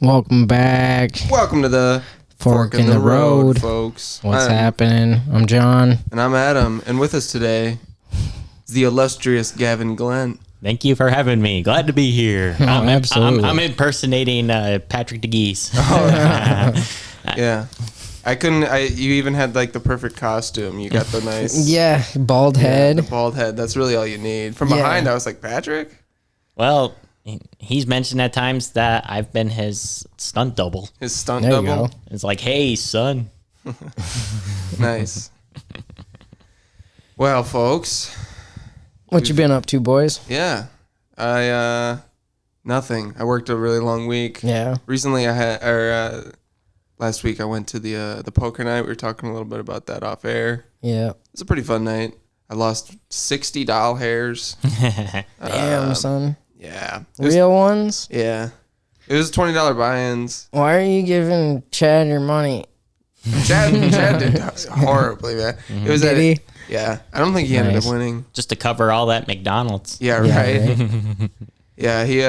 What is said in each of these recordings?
Welcome back. Welcome to the Fork in the Road, folks. What's happening? I'm John. And I'm Adam. And with us today is the illustrious Gavin Glen. Thank you for having me. Glad to be here. Oh, absolutely. I'm impersonating Patrick DeGeese. Yeah. You even had like the perfect costume. You got the nice. Yeah, bald head. The bald head. That's really all you need. From behind, I was like, Patrick? Well, he's mentioned at times that I've been his stunt double. His stunt There you double? go. It's like, hey, son. Nice. Well, folks. What you been up to, boys? Yeah. Nothing. I worked a really long week. Yeah. Recently, last week I went to the poker night. We were talking a little bit about that off air. Yeah. It was a pretty fun night. I lost 60 doll hairs. Damn, son. Yeah. Real ones? Yeah. It was $20 buy-ins. Why are you giving Chad your money? Chad did horribly, man. It was Did he? Yeah. I don't think he ended up Nice. winning. Just to cover all that McDonald's. Yeah, right. Yeah, he He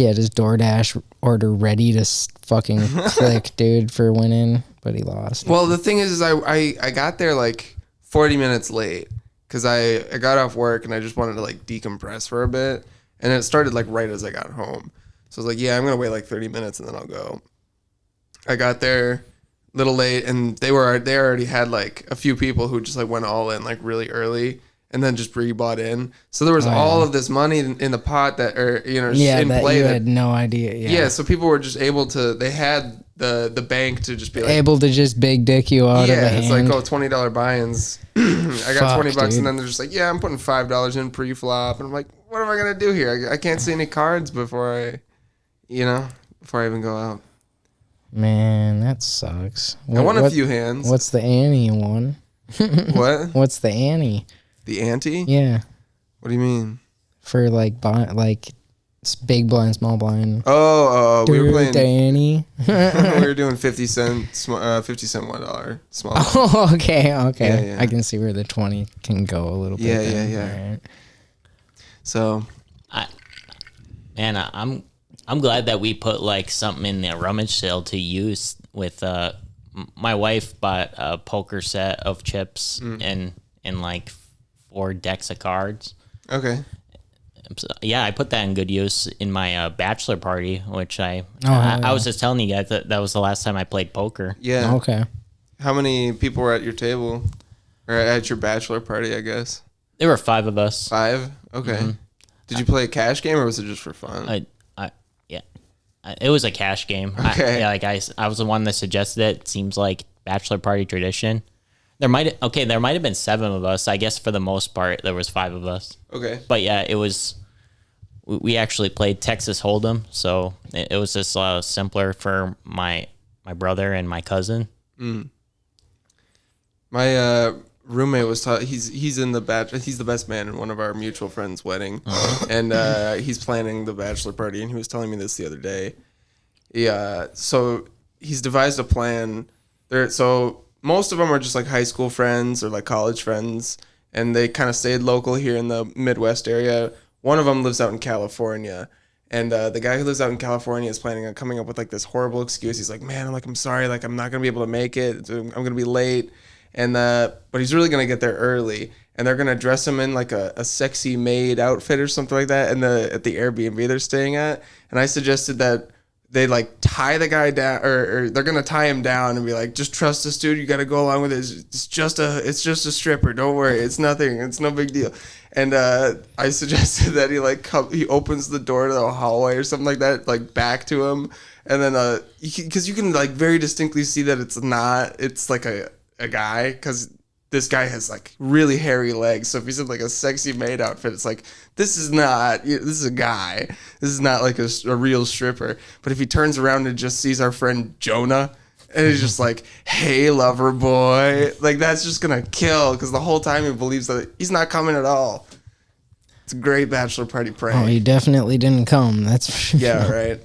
had his DoorDash order ready to fucking click, dude, for winning, but he lost. Well, the thing is I got there like 40 minutes late because I got off work and I just wanted to like decompress for a bit. And it started like right as I got home. So I was like, yeah, I'm going to wait like 30 minutes and then I'll go. I got there a little late and they already had like a few people who just like went all in like really early and then just bought in. So there was all of this money in the pot that, or, you know, just in that play. you that, had no idea. yeah. So people were just able to, they had the bank to just be like, Able to just big dick you out of the yeah, hand. it's like, oh, $20 buy-ins. I got Fuck, $20 dude. and then they're just like, yeah, I'm putting $5 in pre-flop. And I'm like, what am I going to do here? I can't see any cards before I even go out. Man, that sucks. I won a few hands. What's the ante one? What? What's the ante? The ante? Yeah, What do you mean? for like big blind, small blind. Oh, we were playing. The ante. We were doing 50 cent $1 small. Oh, okay. Yeah. I can see where the 20 can go a little bit. Yeah, then. yeah. Right. So, I'm glad that we put like something in the rummage sale to use with my wife bought a poker set of chips and like 4 decks of cards. okay. So, yeah, I put that in good use in my bachelor party, which I yeah. was just telling you guys that was the last time I played poker. Yeah. Okay. How many people were at your table? Or at your bachelor party, I guess? There were 5 of us. 5? Okay. Did you play a cash game or was it just for fun? It was a cash game. Okay. I was the one that suggested it. It seems like bachelor party tradition. There might have been 7 of us. I guess for the most part there was 5 of us. Okay. But yeah, it was. We actually played Texas Hold'em, so it was just simpler for my brother and my cousin. My roommate was he's in the he's the best man in one of our mutual friends' wedding, and he's planning the bachelor party, and he was telling me this the other day. Yeah, so he's devised a plan. So most of them are just like high school friends or like college friends, and they kind of stayed local here in the Midwest area. One of them lives out in California. And the guy who lives out in California is planning on coming up with like this horrible excuse. He's like, man, I'm sorry. Like, I'm not going to be able to make it. I'm going to be late. And but he's really going to get there early. And they're going to dress him in like a sexy maid outfit or something like that at the Airbnb they're staying at. And I suggested that they like tie the guy down or they're going to tie him down and be like, just trust us, dude. You got to go along with it. It's just a stripper. Don't worry. It's nothing. It's no big deal. And I suggested that he opens the door to the hallway or something like that, like back to him. And then because you can like very distinctly see that it's like a guy, because this guy has like really hairy legs. So if he's in like a sexy maid outfit, it's like, this is a guy. This is not like a real stripper. But if he turns around and just sees our friend Jonah, and he's just like, hey, lover boy. Like, that's just going to kill, because the whole time he believes that he's not coming at all. It's a great bachelor party prank. Oh, he definitely didn't come. That's yeah, right.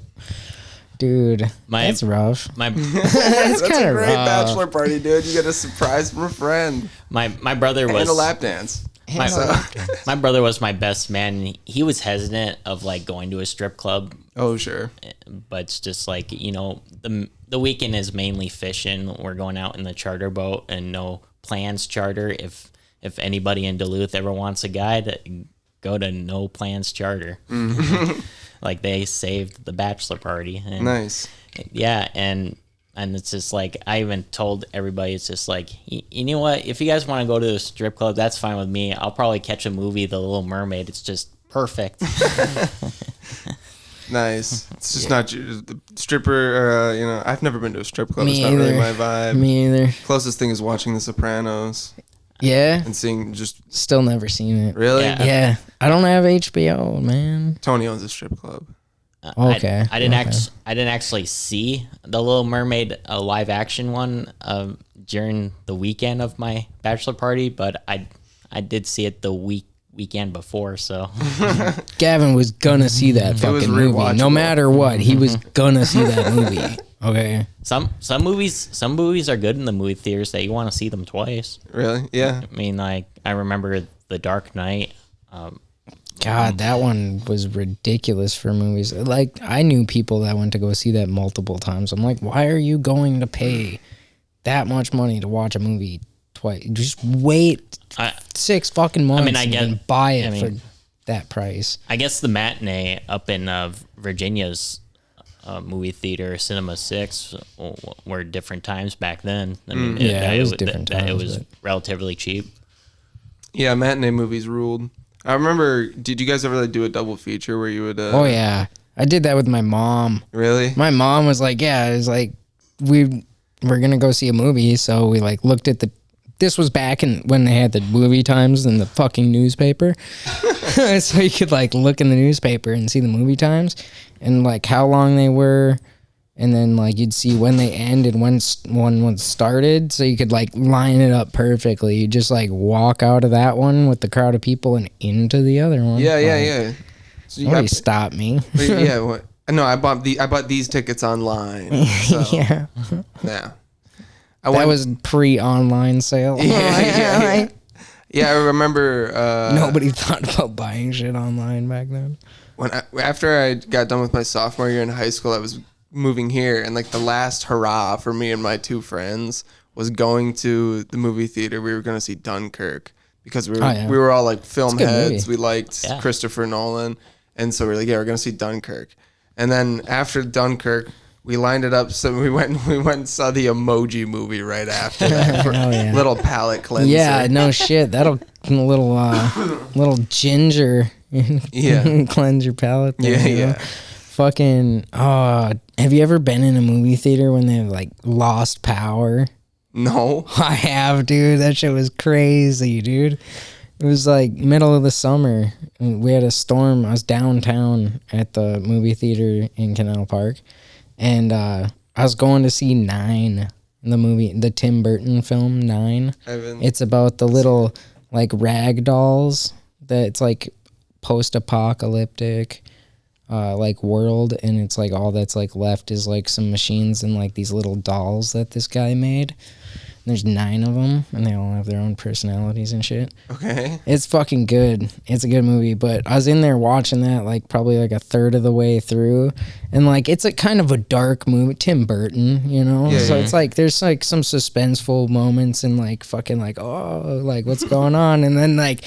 Dude, that's rough. That's kind a of great rough. bachelor party, dude. You get a surprise from a friend. My brother was and a lap dance. My brother was my best man. And he was hesitant of like going to a strip club, Oh, sure. but it's just like, the weekend is mainly fishing. We're going out in the charter boat, and no plans charter. If anybody in Duluth ever wants a guide, go to No Plans Charter. Like they saved the bachelor party. And Nice. yeah, and it's just like, I even told everybody, it's just like, you know what? If you guys want to go to a strip club, that's fine with me. I'll probably catch a movie, The Little Mermaid. It's just perfect. Nice. It's just not the stripper. I've never been to a strip club. Me It's not really either. my vibe. Me either. Closest thing is watching The Sopranos Yeah. and seeing just Still never seen it. really. Yeah. Yeah. I don't have HBO, man. Tony owns a strip club. Okay. I didn't okay. I didn't actually see the Little Mermaid live action one during the weekend of my bachelor party, but I did see it the weekend before. So Gavin was gonna see that was fucking movie. No rewatchable. matter what, he was gonna see that movie. Okay. some movies are good in the movie theaters that you want to see them twice. Really? Yeah. I mean, like, I remember The Dark Knight. God, that one was ridiculous for movies. Like, I knew people that went to go see that multiple times. I'm like, why are you going to pay that much money to watch a movie twice? Just wait 6 fucking months and buy it for that price. I guess the matinee up in Virginia's movie theater, Cinema 6, were different times back then. I mean, it was different It times, was but- relatively cheap. Yeah, matinee movies ruled. I remember, did you guys ever do a double feature where you would... Oh, yeah. I did that with my mom. Really? My mom was like, yeah, it was like, we're going to go see a movie. So we like looked at this was back when they had the movie times in the fucking newspaper. So you could like look in the newspaper and see the movie times and like how long they were. And then like you'd see when they end and when one was started. So you could like line it up perfectly. You just like walk out of that one with the crowd of people and into the other one. Yeah, yeah, Like, yeah. So you nobody stopped me. yeah. What? No, I bought these tickets online. So, Yeah. yeah. That was pre-online sale. Yeah. Yeah, I remember. Nobody thought about buying shit online back then. After I got done with my sophomore year in high school, I was moving here, and like the last hurrah for me and my 2 friends was going to the movie theater. We were going to see Dunkirk because we were all like film a good heads. movie. We liked Christopher Nolan, and so we were like, yeah, we're going to see Dunkirk. And then after Dunkirk, we lined it up. So we went and saw the Emoji Movie right after that for little palate cleanser. Yeah, no shit. That'll little ginger cleanse your palate. There, Yeah, you know? yeah. Fucking. Have you ever been in a movie theater when they've like lost power? No. I have, dude. That shit was crazy, dude. It was like middle of the summer. We had a storm. I was downtown at the movie theater in Canal Park. And I was going to see 9, the Tim Burton film 9. It's about the little like rag dolls that's like post-apocalyptic like world, and it's like all that's like left is like some machines and like these little dolls that this guy made. There's 9 of them, and they all have their own personalities and shit. Okay. It's fucking good. It's a good movie, but I was in there watching that like probably like a third of the way through, and like it's a kind of a dark movie. Tim Burton, you know, Yeah, so yeah. it's like there's like some suspenseful moments and like fucking like oh like what's going on, and then like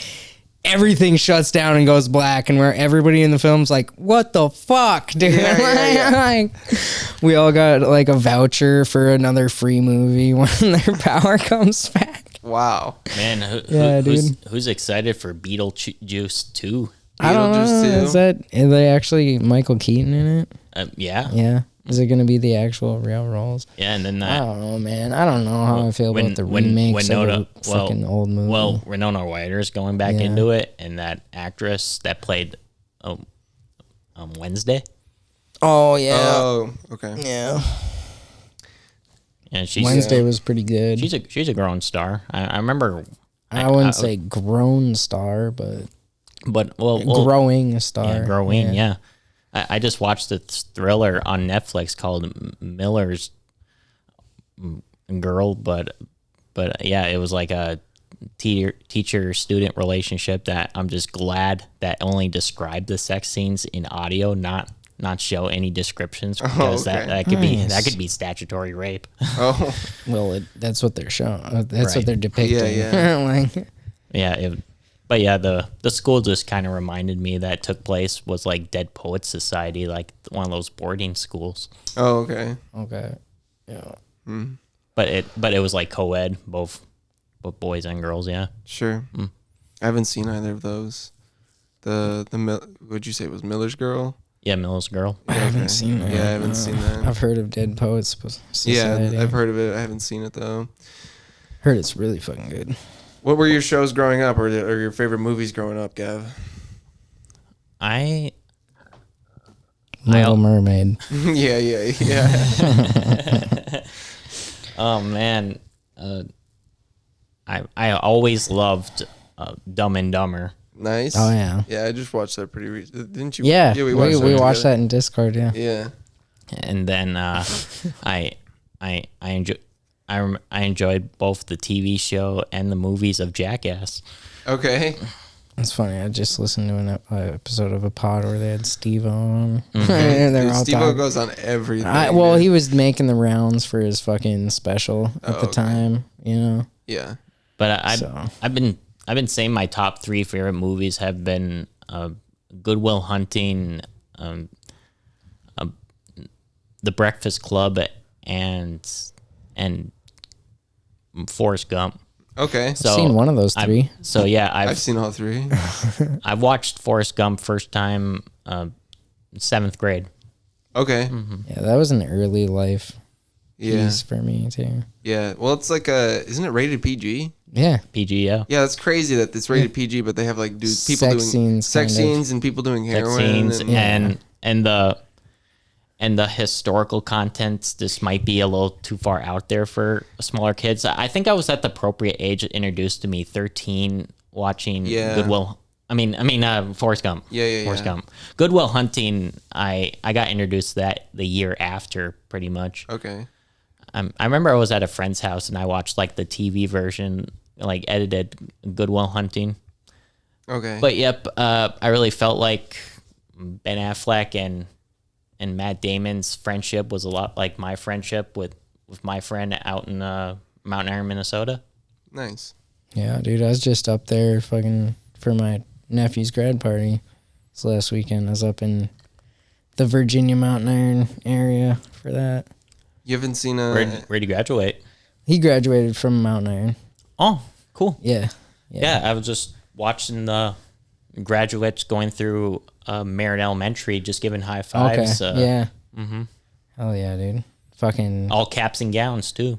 everything shuts down and goes black, and where everybody in the film's like, what the fuck, dude? Yeah. Like, we all got like a voucher for another free movie when their power comes back. Wow. Man, who's excited for Beetlejuice 2? I don't know. Beetlejuice 2? Is they actually Michael Keaton in it? Yeah. Yeah. Is it going to be the actual real roles? Yeah, and then I that. don't know, man. I don't know how I feel about the remakes of a fucking old movie. Well, Winona Ryder's going back into it, and that actress that played Wednesday. Oh, yeah. Oh, okay. Yeah. And she's Wednesday was pretty good. she's a growing star. I remember. I wouldn't say grown star, but well, growing star. Yeah, growing. Yeah. I just watched the thriller on Netflix called Miller's Girl, but yeah, it was like a teacher-student relationship that I'm just glad that only described the sex scenes in audio, not show any descriptions, because okay. that could be statutory rape. Oh, Well, that's what they're showing. That's Right. what they're depicting. Yeah, Like, Yeah, but yeah, the school just kind of reminded me that took place was like Dead Poets Society, like one of those boarding schools. oh, okay. okay. Yeah. But it was like co-ed, both boys and girls. Yeah. Sure. I haven't seen either of those. What'd you say it was Miller's Girl? Yeah, Miller's Girl. I haven't seen that. Yeah, I haven't seen that. I've heard of Dead Poets Society. Yeah, I've heard of it. I haven't seen it though. Heard it's really fucking good. What were your shows growing up, or your favorite movies growing up, Gav? Little Mermaid. yeah. Oh man, I always loved Dumb and Dumber. Nice. Oh yeah. Yeah, I just watched that pretty recently. Didn't you? Yeah, we we watched together. that in Discord. Yeah. Yeah. And then I enjoyed both the TV show and the movies of Jackass. Okay. It's funny. I just listened to an episode of a pod where they had Steve on. Mm-hmm. And they're all Steve-O talking. goes on everything. Well, dude. he was making the rounds for his fucking special at the okay. time. You know. Yeah. But So. I've been saying my top 3 favorite movies have been Good Will Hunting, The Breakfast Club, and Forrest Gump. Okay. So I've seen one of those 3. I've seen all 3. I've watched Forrest Gump first time 7th grade. Okay. Yeah, that was an early life Yeah. piece for me too. Yeah. Well, it's like isn't it rated PG? Yeah. PG, yeah. Yeah, it's crazy that it's rated PG, but they have like people Sex doing scenes, sex kind of. scenes and people doing Sex heroin. scenes and, and the historical contents. This might be a little too far out there for smaller kids. I think I was at the appropriate age introduced to me, 13, watching Yeah. Forrest Gump. Yeah. Forrest Gump. Good Will Hunting, I got introduced to that the year after, pretty much. Okay. I remember I was at a friend's house and I watched like the TV version, like edited Good Will Hunting. Okay. But yep, I really felt like Ben Affleck and Matt Damon's friendship was a lot like my friendship with my friend out in Mountain Iron, Minnesota. Nice. Yeah, dude, I was just up there fucking for my nephew's grad party this last weekend. I was up in the Virginia Mountain Iron area for that. You haven't seen Where'd you graduate? He graduated from Mountain Iron. Oh, cool. Yeah. Yeah, I was just watching the graduates going through Merritt Elementary, just giving high fives. Okay. Yeah. Hell yeah, dude. Fucking. All caps and gowns too.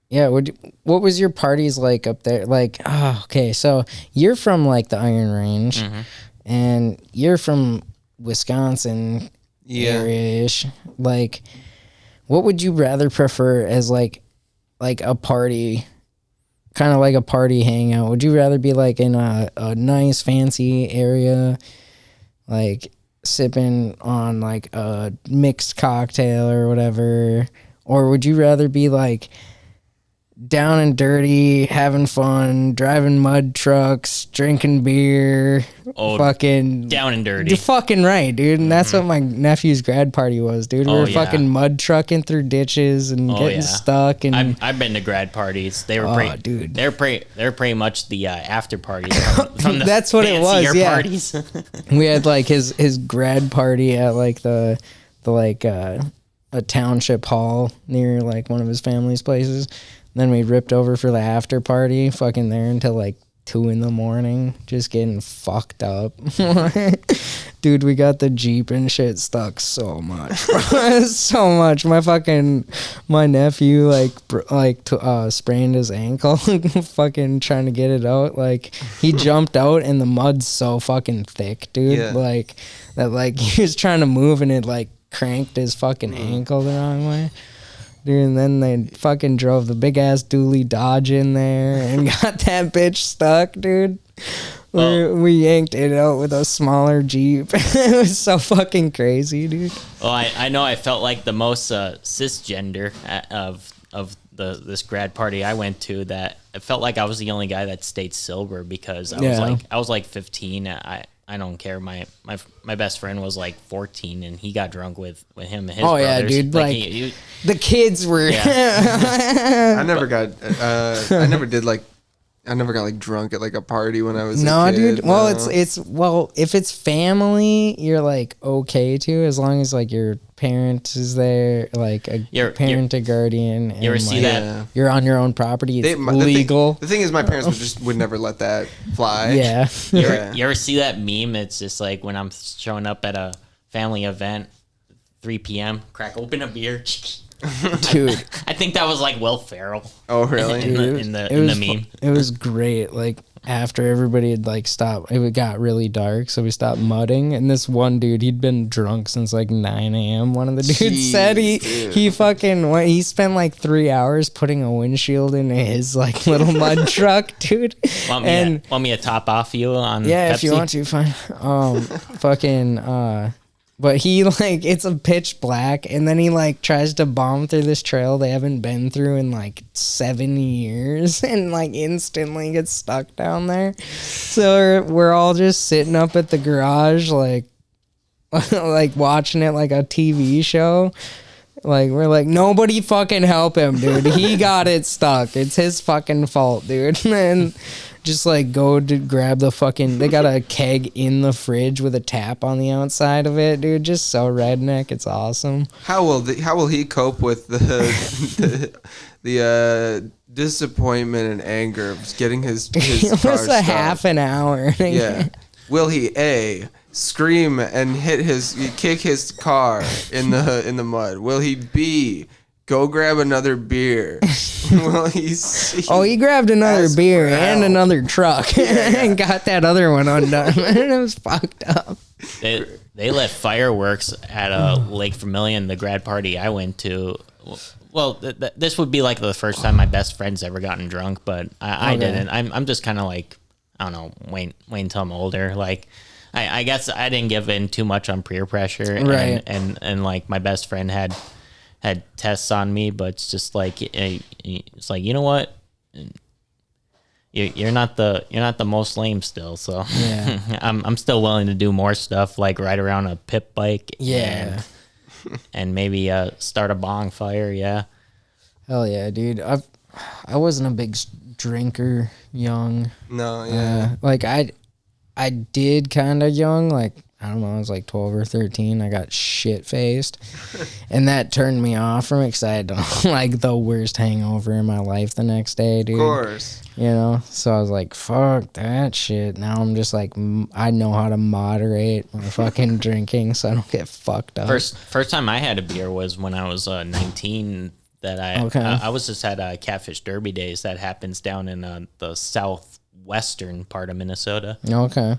Yeah. What was your parties like up there? Like, okay. So you're from like the Iron Range, and you're from Wisconsin area-ish. Like, what would you rather prefer as like a party? Kind of like a party hangout. Would you rather be like in a nice fancy area, like sipping on like a mixed cocktail or whatever, or would you rather be like down and dirty, having fun, driving mud trucks, drinking beer, fucking down and dirty? You're fucking right, dude. And that's what my nephew's grad party was, dude. We were fucking mud trucking through ditches and getting stuck. And I've been to grad parties. They were dude. They're pretty much the after parties from the That's what it was, yeah. parties. we had like his grad party at like the a township hall near like one of his family's places. Then we ripped over for the after party, fucking there until like 2 a.m, just getting fucked up. Dude, we got the Jeep and shit stuck so much. So much. My nephew sprained his ankle fucking trying to get it out. Like he jumped out and the mud's so fucking thick, dude. Yeah. Like that like he was trying to move and it like cranked his fucking ankle the wrong way. Dude, and then they fucking drove the big ass dually Dodge in there and got that bitch stuck, dude. We yanked it out with a smaller Jeep. It was so fucking crazy, dude. Well, I know I felt like the most cisgender of this grad party I went to that it felt like I was the only guy that stayed sober because I was like 15. I don't care. My best friend was like 14 and he got drunk with him and his brothers. Yeah, dude. Like the kids were. Yeah. I never got like drunk at like a party when I was a kid. Dude. Well, it's if it's family, you're like okay to, as long as like your parent is there, like a parent, a guardian. And, you ever see that? You're on your own property. It's legal. The thing is, my parents would never let that fly. Yeah. You ever see that meme? It's just like when I'm showing up at a family event, 3 p.m., crack open a beer. Dude, I think that was like Will Ferrell. Oh, really? in the meme. It was great. Like after everybody had like stopped, it got really dark, so we stopped mudding. And this one dude, he'd been drunk since like 9 a.m. One of the dudes said he spent like 3 hours putting a windshield in his like little mud truck, dude. Want me to top off you on? Yeah, Pepsi? if you want to, fine. But he like it's a pitch black, and then he like tries to bomb through this trail they haven't been through in like 7 years, and like instantly gets stuck down there. So we're all just sitting up at the garage, like like watching it like a TV show. Like we're like, nobody fucking help him, dude. He got it stuck. It's his fucking fault, dude. And just like go to grab the fucking. They got a keg in the fridge with a tap on the outside of it, dude. Just so redneck, it's awesome. How will he cope with the disappointment and anger of getting his It car was a half an hour. Yeah. Will he scream and kick his car in the mud? Will he go grab another beer? Will he C, he grabbed another beer and another truck and Yeah. got that other one undone. It was fucked up. They lit fireworks at Lake Vermilion, the grad party I went to. Well, this would be like the first time my best friend's ever gotten drunk, but I didn't. I'm just kind of like, I don't know, wait until I'm older. Like, I guess I didn't give in too much on peer pressure, right? And like my best friend had tests on me, but it's just like it's like, you know what, you're not the most lame still, so yeah. I'm still willing to do more stuff, like ride around a pit bike, and maybe start a bonfire. Yeah, Hell yeah, dude. I wasn't a big drinker young. No, yeah. Like I did kind of young, like I don't know, I was like 12 or 13. I got shit faced, and that turned me off from it because I had like the worst hangover in my life the next day, dude. Of course. You know, so I was like, fuck that shit. Now I'm just like, I know how to moderate my fucking drinking so I don't get fucked up. First time I had a beer was when I was 19. That I was just at Catfish Derby Days that happens down in the southwestern part of Minnesota. Okay.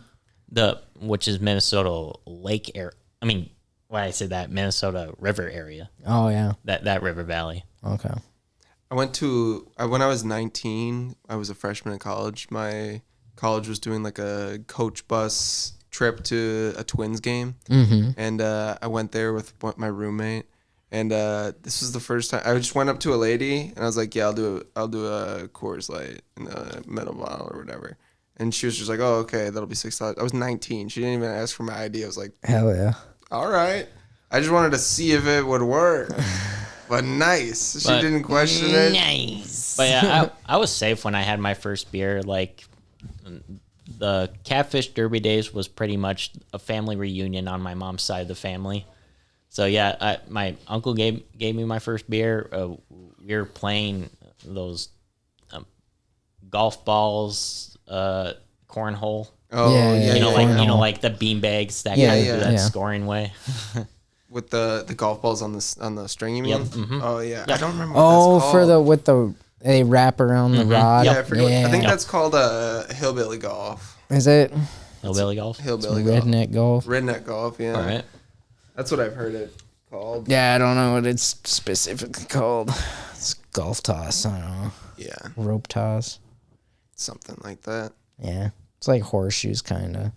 Which is Minnesota Lake area. I mean, why I say that, Minnesota River area. Oh yeah. That river valley. Okay. I went to when I was 19. I was a freshman in college. My college was doing like a coach bus trip to a Twins game, and I went there with my roommate. And this was the first time I just went up to a lady and I was like, "Yeah, I'll do a Coors Light in a metal bottle or whatever." And she was just like, "Oh, okay, that'll be $6." I was 19. She didn't even ask for my ID. I was like, Hell yeah. "All right." I just wanted to see if it would work. But nice. She didn't question it. Nice. But yeah, I was safe when I had my first beer. Like, the Catfish Derby Days was pretty much a family reunion on my mom's side of the family. So yeah, my uncle gave me my first beer. We were playing those golf balls, cornhole. Oh yeah, like the bean bags that scoring way. With the golf balls on the string, you mean? Yep. Mm-hmm. Oh yeah. Yep. I don't remember what that's called. They wrap around the rod. Yeah, I forget. I think that's called hillbilly golf. Is it? Hillbilly golf? Hillbilly golf. Redneck golf. Redneck golf, yeah. All right. That's what I've heard it called. Yeah, I don't know what it's specifically called. It's golf toss. I don't know. Yeah. Rope toss. Something like that. Yeah. It's like horseshoes, kind of.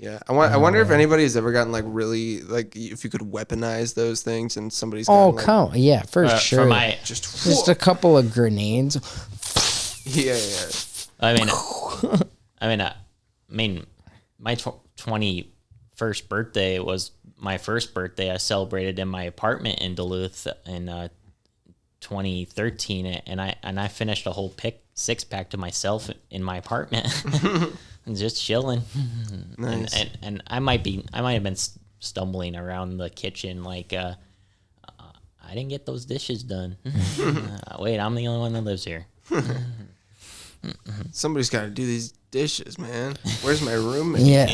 Yeah, I wonder if anybody has ever gotten like really like if you could weaponize those things and somebody's Oh, gotten, like, yeah, for sure. For my, just a couple of grenades. yeah. I mean, my 21st birthday was my first birthday. I celebrated in my apartment in Duluth in 2013, and I finished a whole 6-pack to myself in my apartment, and just chilling. Nice. And I might have been stumbling around the kitchen like I didn't get those dishes done. Wait, I'm the only one that lives here. Somebody's got to do these dishes, man. Where's my roommate? Yeah.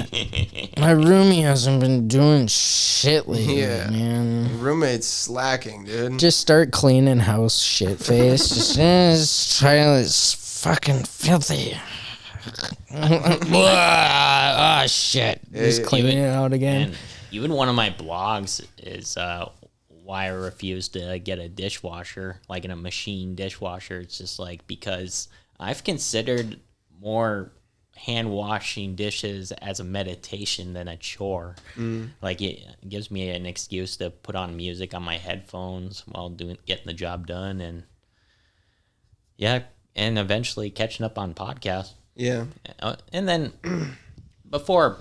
My roomie hasn't been doing shit lately, man. Roommate's slacking, dude. Just start cleaning house, shit face. Just try this fucking filthy. Ah, shit. Just cleaning it out again. And even one of my blogs is why I refuse to get a dishwasher, like in a machine dishwasher. It's just like because I've considered more hand washing dishes as a meditation than a chore. Like it gives me an excuse to put on music on my headphones while getting the job done, and eventually catching up on podcasts. Yeah. And then before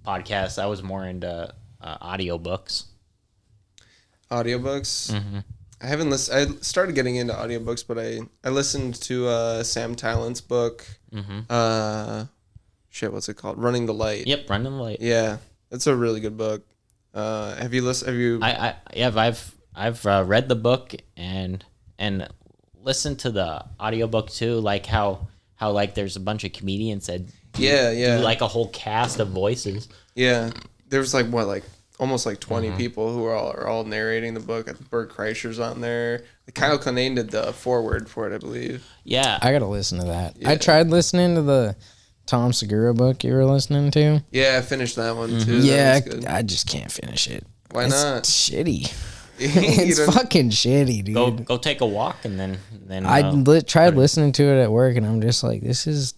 podcasts, I was more into audiobooks. Audiobooks. Mm-hmm. I haven't listened. I started getting into audiobooks, but I listened to Sam Tallent's book. What's it called? Running the Light. Yep, Running the Light. Yeah, it's a really good book. Have you listened? Have you? I've read the book and listened to the audiobook too. Like how like there's a bunch of comedians that do like a whole cast of voices. Yeah, there's like almost like 20 people who are all narrating the book. Bert Kreischer's on there. Kyle Kinane did the foreword for it, I believe. Yeah, I gotta listen to that. Yeah. I tried listening to the Tom Segura book you were listening to. Yeah, I finished that one too. Yeah, That was good. I just can't finish it. Why It's not? shitty. You It's don't- fucking shitty, dude. go take a walk and then Tried listening to it at work, and I'm just like, this is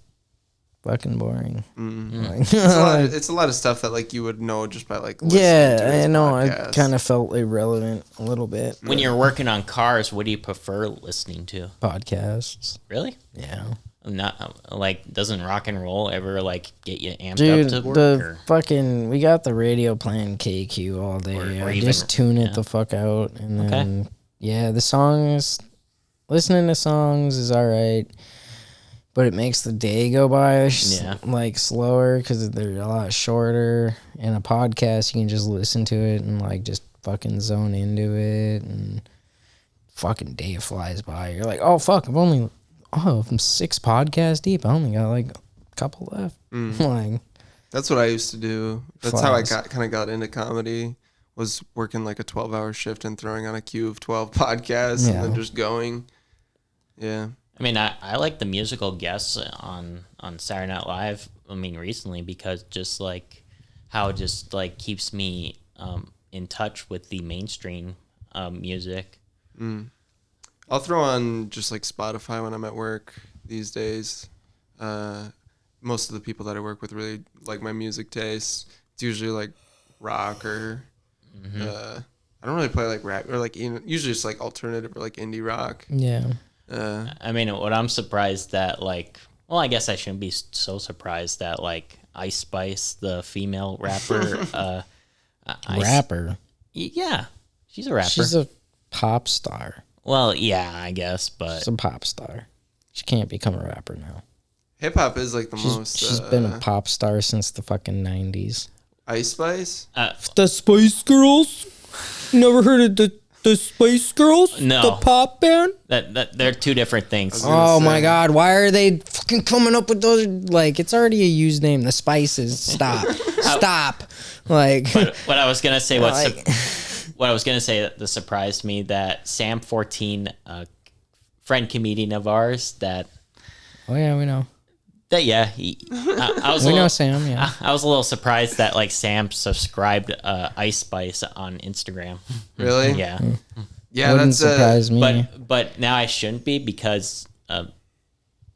fucking boring. Like, it's a lot of stuff that like you would know just by like listening yeah, to his I know. podcast. I kind of felt irrelevant a little bit. when you're working on cars, what do you prefer listening to? Podcasts, Really? yeah. Not like doesn't rock and roll ever like get you amped Dude, up to work? the fucking we got the radio playing KQ all day. Or I even- just tune it yeah. the fuck out, and then the songs. Listening to songs is all right, but it makes the day go by like slower because they're a lot shorter. In a podcast, you can just listen to it and like just fucking zone into it, and fucking day flies by. You're like, oh fuck, I'm 6 podcasts deep. I only got like a couple left. Like, That's what I used to do. That's how I Flies. kind of got into comedy. Was working like a 12-hour shift and throwing on a queue of 12 podcasts and then just going. Yeah. I mean, I like the musical guests on Saturday Night Live. I mean, recently because just like how it just like keeps me in touch with the mainstream music. I'll throw on just like Spotify when I'm at work these days. Most of the people that I work with really like my music taste. It's usually like rock or I don't really play like rap or like usually it's like alternative or like indie rock. yeah. I mean, what I'm surprised that like, well, I guess I shouldn't be so surprised that like Ice Spice, the female rapper, Rapper. Yeah, she's a rapper. She's a pop star. Well, yeah, I guess, but She's a pop star. She can't become a rapper now. Hip hop is like the most. She's been a pop star since the fucking 90s. Ice Spice. The Spice Girls? Never heard of the Spice Girls? No. The pop band? that they're two different things. Oh my god, why are they fucking coming up with those? Like, it's already a used name. The Spices. Stop. Stop. Like, What I was gonna say, like- what I was gonna say that surprised me that Sam 14, friend comedian of ours, that oh yeah, we know. I was We know Sam, yeah. I was a little surprised that like Sam subscribed Ice Spice on Instagram. Really? Yeah, Yeah, Wouldn't that's surprise me. but now I shouldn't be because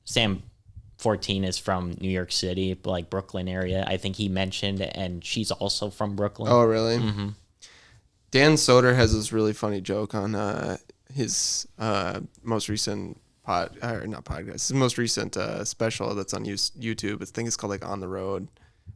Sam 14 is from New York City, like Brooklyn area. I think he mentioned, and she's also from Brooklyn. Oh, really? Mm-hmm. Dan Soder has this really funny joke on his most recent his most recent special that's on YouTube. I think it's called like On the Road.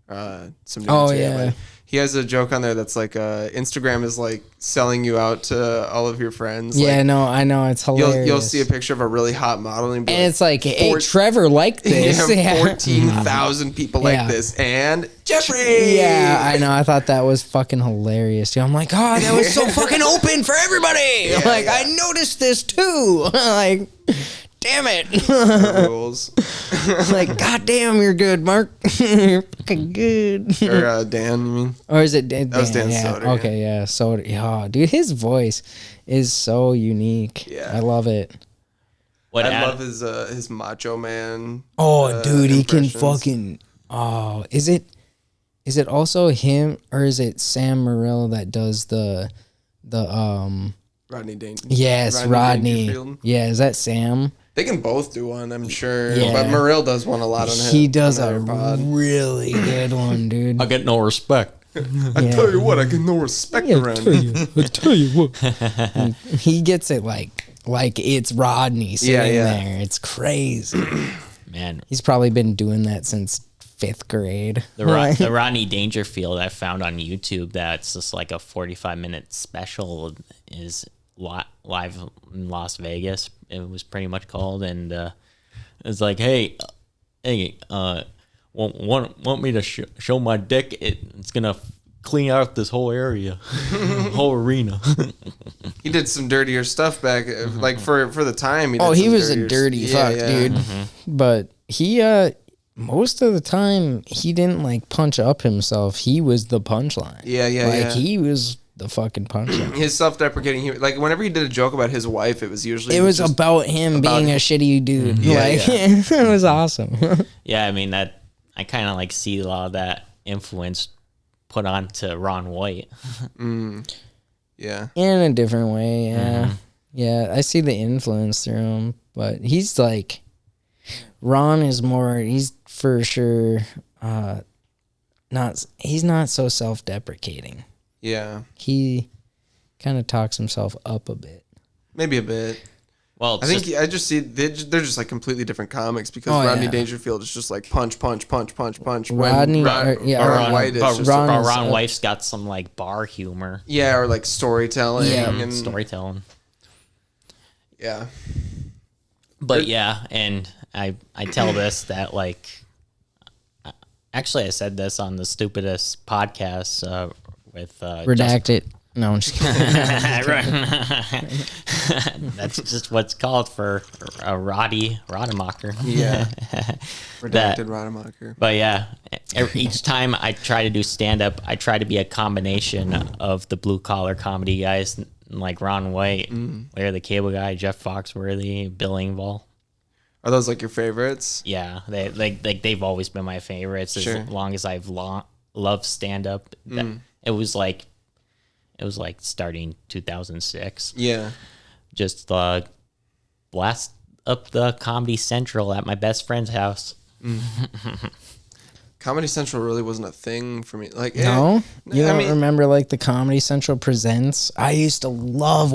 Some dudes here, but he has a joke on there that's like Instagram is like selling you out to all of your friends. Yeah, like, no, I know, it's hilarious. You'll see a picture of a really hot model and, it's like, hey, Trevor liked this. 14,000 people like this, and Jeffrey. Yeah, I know. I thought that was fucking hilarious. Dude. I'm like, oh, that was so fucking open for everybody. I noticed this too. Like, damn it. Rules. Like, god damn, you're good, Mark. You're fucking good. Or Dan, you mean? Or is it Dan? That was Dan yeah. Soder. Okay, yeah. Soder. Yeah, dude, his voice is so unique. Yeah. I love it. I love his Macho Man. Oh, dude, he can impressions. fucking... Oh, is it also him, or is it Sam Morril that does the Rodney Dangerfield. Yes, Rodney. Dangerfield. Yeah, is that Sam? They can both do one, I'm sure. Yeah. But Morril does one a lot on him. He does on a their pod. really good one, dude. I get no respect. I tell you what, I get no respect around here. I tell you what. He gets it like it's Rodney sitting there. It's crazy. Man, He's probably been doing that since 5th grade. the Rodney Dangerfield I found on YouTube, that's just like a 45-minute special, is live in Las Vegas. It was pretty much called, and it's like, hey, want me to show my dick? It's gonna clean out this whole area, whole arena. He did some dirtier stuff back, like for the time. He was a dirty fuck, dude. But he, most of the time, he didn't like punch up himself. He was the punchline. He was the fucking punchline. His self-deprecating, like whenever he did a joke about his wife, it was usually It was about him being a shitty dude. It was awesome. Yeah, I mean that. I kind of like see a lot of that influence put on to Ron White. Yeah. In a different way, yeah. Yeah, I see the influence through him, but he's like, Ron is more, he's for sure he's not so self-deprecating. Yeah. He kind of talks himself up a bit. Maybe a bit. Well, I think I just see they're just like completely different comics because Rodney Dangerfield is just like punch. Ron White's got some like bar humor. Yeah, or like storytelling. And storytelling. Yeah. But yeah, and I tell this that like, actually I said this on the stupidest podcast with Redact it. No, I'm just kidding. That's just what's called for a Rademacher. Yeah. Redacted Rademacher. But yeah, each time I try to do stand-up, I try to be a combination of the blue-collar comedy guys like Ron White, Larry the Cable Guy, Jeff Foxworthy, Bill Engvall. Are those like your favorites? Yeah, they've always been my favorites as long as I've loved stand-up. It was like starting 2006. Yeah. Just blast up the Comedy Central at my best friend's house. Comedy Central really wasn't a thing for me. Like, no, you don't remember like the Comedy Central Presents? I used to love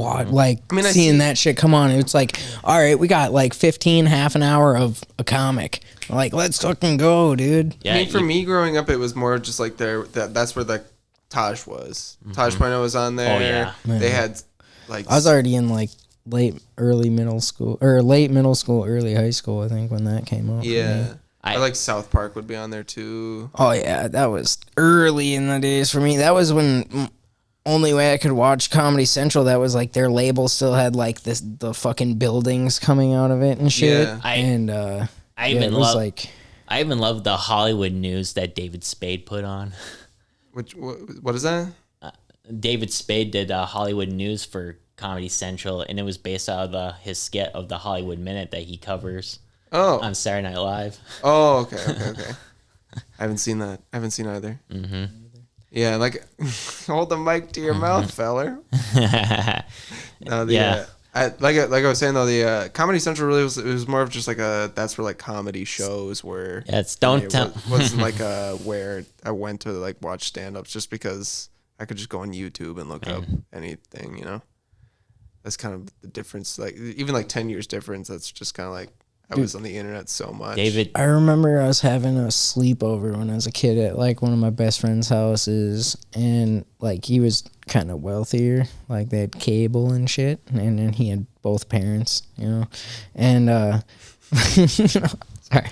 seeing that shit come on. It's like, all right, we got like 15, half an hour of a comic. Like, let's fucking go, dude. Yeah, I mean, for me growing up, it was more just like that's where the Taj was. Taj Point was on there. Oh yeah, they had like I was already in like late middle school, early high school. I think when that came up. Yeah. I like South Park would be on there too. Oh yeah, that was early in the days for me. That was when only way I could watch Comedy Central. That was like their label still had like the fucking buildings coming out of it and shit. Yeah. I even love the Hollywood news that David Spade put on. What is that? David Spade did Hollywood news for Comedy Central, and it was based out of his skit of the Hollywood Minute that he covers. On Saturday Night Live. Oh, okay. I haven't seen that. I haven't seen either. Mm-hmm. Yeah, like hold the mic to your mouth, feller. I like I was saying though, the Comedy Central really was more of just like that's where like comedy shows were. Yeah, it's don't tell. Wasn't like where I went to like watch stand-ups just because I could just go on YouTube and look up anything, you know. That's kind of the difference. Like even like 10 years difference. That's just kind of like I was on the internet so much. David, I remember I was having a sleepover when I was a kid at like one of my best friend's houses, and like he was kind of wealthier, like they had cable and shit, and then he had both parents, you know, and sorry,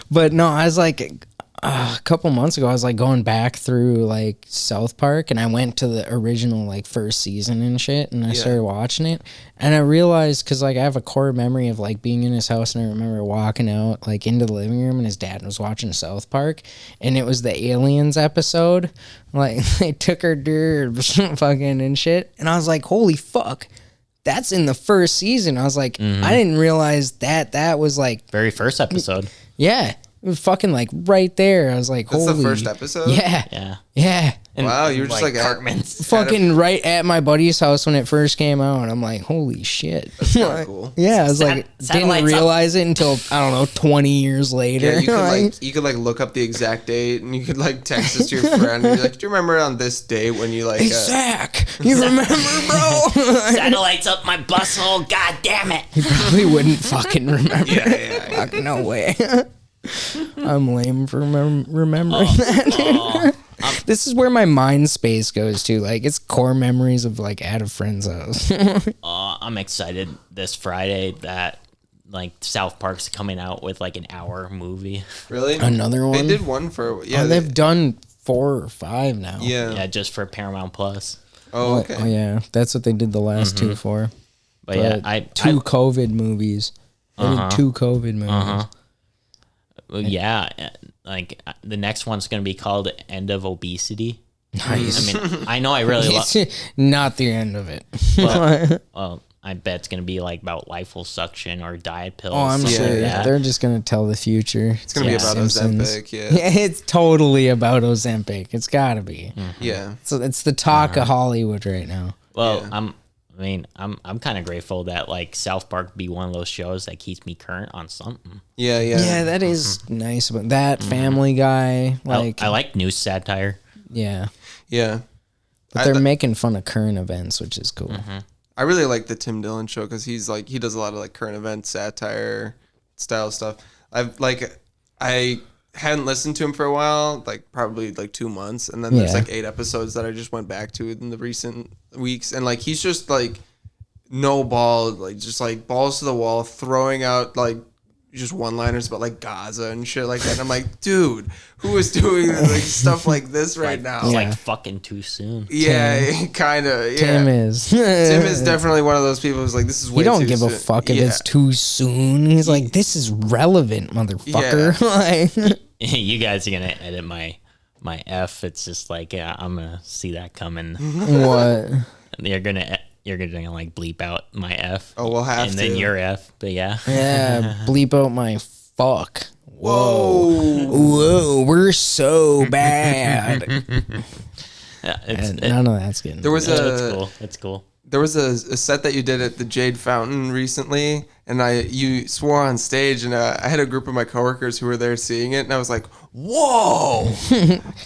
but no, I was like a couple months ago, I was like going back through like South Park, and I went to the original like first season and shit, and I started watching it, and I realized because like I have a core memory of like being in his house, and I remember walking out like into the living room, and his dad was watching South Park, and it was the aliens episode, like they took our dirt fucking and shit, and I was like, holy fuck. That's in the first season. I was like, I didn't realize that was like very first episode. Yeah. It was fucking like right there. I was like, That's holy. the first episode? Yeah. And wow, you were just like Cartman's. fucking right at my buddy's house when it first came out. I'm like, holy shit. That's kind of cool. Yeah, I was like, didn't realize it until, I don't know, 20 years later. Yeah, you could like look up the exact date, and you could like text this to your friend, and you're like, do you remember on this date when you like... Hey, Zach, you remember, bro? Satellites up my busthole, god damn it. He probably wouldn't fucking remember. Yeah. Fuck, no way. I'm lame for remembering that. This is where my mind space goes to. Like, it's core memories of like at a friend's house. I'm excited this Friday that like South Park's coming out with like an hour movie. Really? Another one? They did one for... Yeah, they've done 4 or 5 now. Yeah, just for Paramount Plus. Oh, okay. Oh, yeah. That's what they did the last 2 for. But yeah, two COVID movies. They did 2 COVID movies. Well, yeah, like the next one's going to be called End of Obesity. Nice. I mean, I know I really love... Not the end of it. Well, I bet it's going to be like about liposuction or diet pills. Oh, I'm sure. Like They're just going to tell the future. It's going to be about Simpsons. Ozempic, yeah. It's totally about Ozempic. It's got to be. Yeah. So it's the talk of Hollywood right now. Well, I'm kind of grateful that like South Park be one of those shows that keeps me current on something. Yeah. Yeah, that is nice. But that Family Guy, like... I like news satire. Yeah. Yeah. But they're making fun of current events, which is cool. I really like the Tim Dillon show because he does a lot of like current event satire style stuff. I hadn't listened to him for a while, like probably like 2 months, and then there's like 8 episodes that I just went back to in the recent weeks, and like he's just like no ball, like just like balls to the wall, throwing out like just one-liners about like Gaza and shit like that. And I'm like, dude, who is doing like stuff like this right now? It's like fucking too soon. Yeah, kind of. Yeah. Tim is. Tim is definitely one of those people who's like, this is way He don't too give a soon. fuck if it's too soon. He's like, this is relevant, motherfucker. Like, You guys are gonna edit my F. It's just like, yeah, I'm gonna see that coming. what? You're gonna like bleep out my F. Oh, we'll have and to. then your F. But yeah. Yeah, bleep out my fuck. Whoa. Whoa, we're so bad. It's None of that's getting. There was it's cool. It's cool. There was a set that you did at the Jade Fountain recently, and you swore on stage, and I had a group of my coworkers who were there seeing it, and I was like, "Whoa,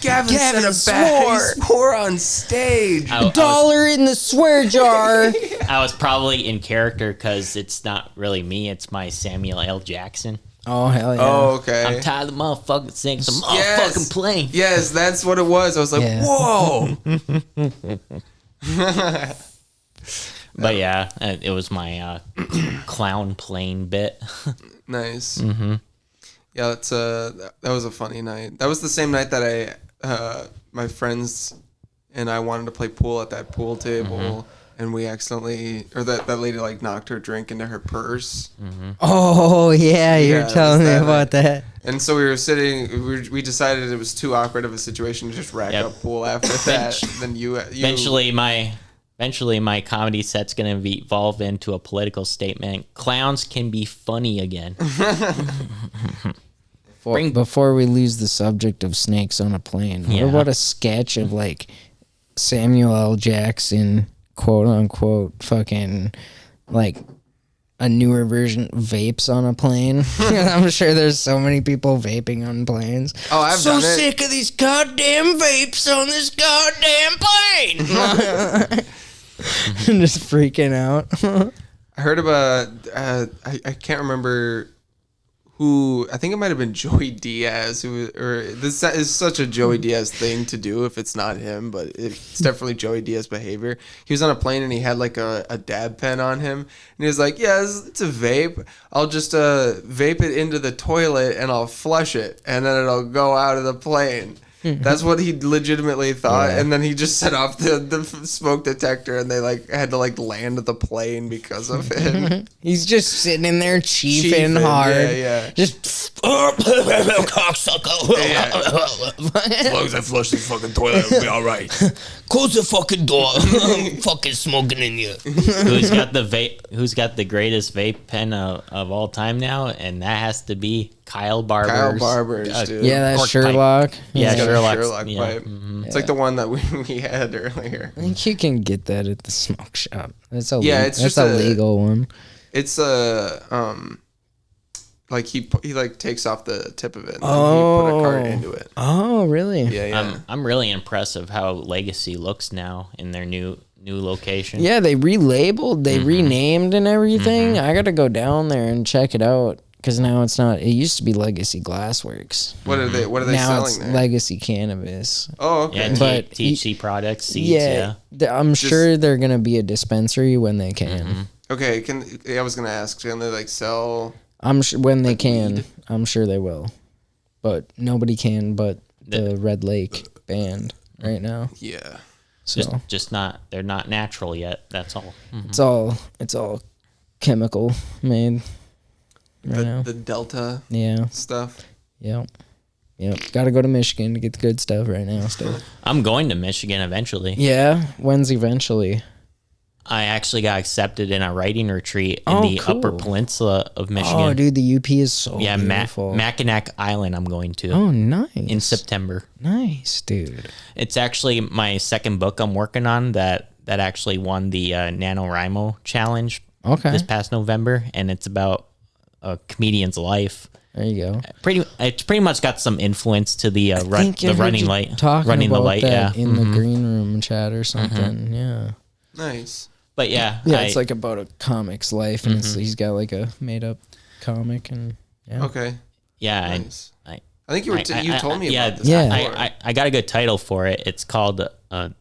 Gavin said a bad swore on stage." $1 in the swear jar. I was probably in character because it's not really me. It's my Samuel L. Jackson. Oh hell yeah. Oh, okay. I'm tired of motherfucking singing some motherfucking plane. Yes, that's what it was. I was like, "Whoa." But yeah, it was my clown plane bit. Nice. Mm-hmm. Yeah, that was a funny night. That was the same night that my friends and I wanted to play pool at that pool table, and we accidentally, or that lady like knocked her drink into her purse. Oh yeah, you're telling me about that. And so we were sitting. We decided it was too awkward of a situation to just rack up pool after that. Then you Eventually, my comedy set's going to evolve into a political statement. Clowns can be funny again. Before we lose the subject of snakes on a plane, what about a sketch of like Samuel L. Jackson quote unquote fucking like a newer version vapes on a plane. I'm sure there's so many people vaping on planes. Oh, I've so done it. sick of these goddamn vapes on this goddamn plane. Just freaking out. I heard about I can't remember who. I think it might have been Joey Diaz this is such a Joey Diaz thing to do if it's not him, but it's definitely Joey Diaz behavior. He was on a plane and he had like a dab pen on him, and he was like, "Yeah, it's a vape. I'll just vape it into the toilet and I'll flush it, and then it'll go out of the plane." That's what he legitimately thought, and then he just set off the smoke detector, and they like had to like land the plane because of it. He's just sitting in there chiefing hard. Yeah. Just Cocksucker. As long as I flush this fucking toilet, it'll be all right. Close the fucking door. I'm fucking smoking in you. Who's got the greatest vape pen of all time now? And that has to be Kyle Barber's. Dude. yeah, that's cork Sherlock. Yeah, He's got a Sherlock's- Sherlock yeah. pipe. It's like the one that we had earlier. I think you can get that at the smoke shop. That's a It's that's just a legal one. It's like he like takes off the tip of it and then he put a card into it. Oh, really? Yeah. I'm really impressed of how Legacy looks now in their new location. Yeah, they relabeled, they renamed and everything. I got to go down there and check it out because now it's not. It used to be Legacy Glassworks. What are they Now selling it's there? Legacy Cannabis. Oh, okay. Yeah, But THC products, seeds, Yeah, I'm sure they're gonna be a dispensary when they can. Okay, I was gonna ask, can they like sell? I'm sure when they can. weed? I'm sure they will, but nobody can. But the Red Lake band right now. Yeah. So just not. They're not natural yet. That's all. it's all chemical made right now. The Delta Yeah. stuff. Yep. Got to go to Michigan to get the good stuff right now. Still. I'm going to Michigan eventually. Yeah. When's eventually? I actually got accepted in a writing retreat in Oh, the cool. Upper Peninsula of Michigan. Oh, dude, the UP is so yeah, beautiful. Mackinac Island. I'm going to Oh, nice. in September. Nice, dude. It's actually my second book I'm working on that actually won the NaNoWriMo challenge Okay. this past November, and it's about a comedian's life. There you go. It's pretty much got some influence to the I think I heard running you light, talking running about the light. that Yeah, in the green room chat or something. Yeah. Nice. but yeah, Yeah, it's like about a comic's life, and he's got like a made up comic, and yeah. Okay. yeah. Nice. I I think you told me about this. Yeah. before. I got a good title for it. It's called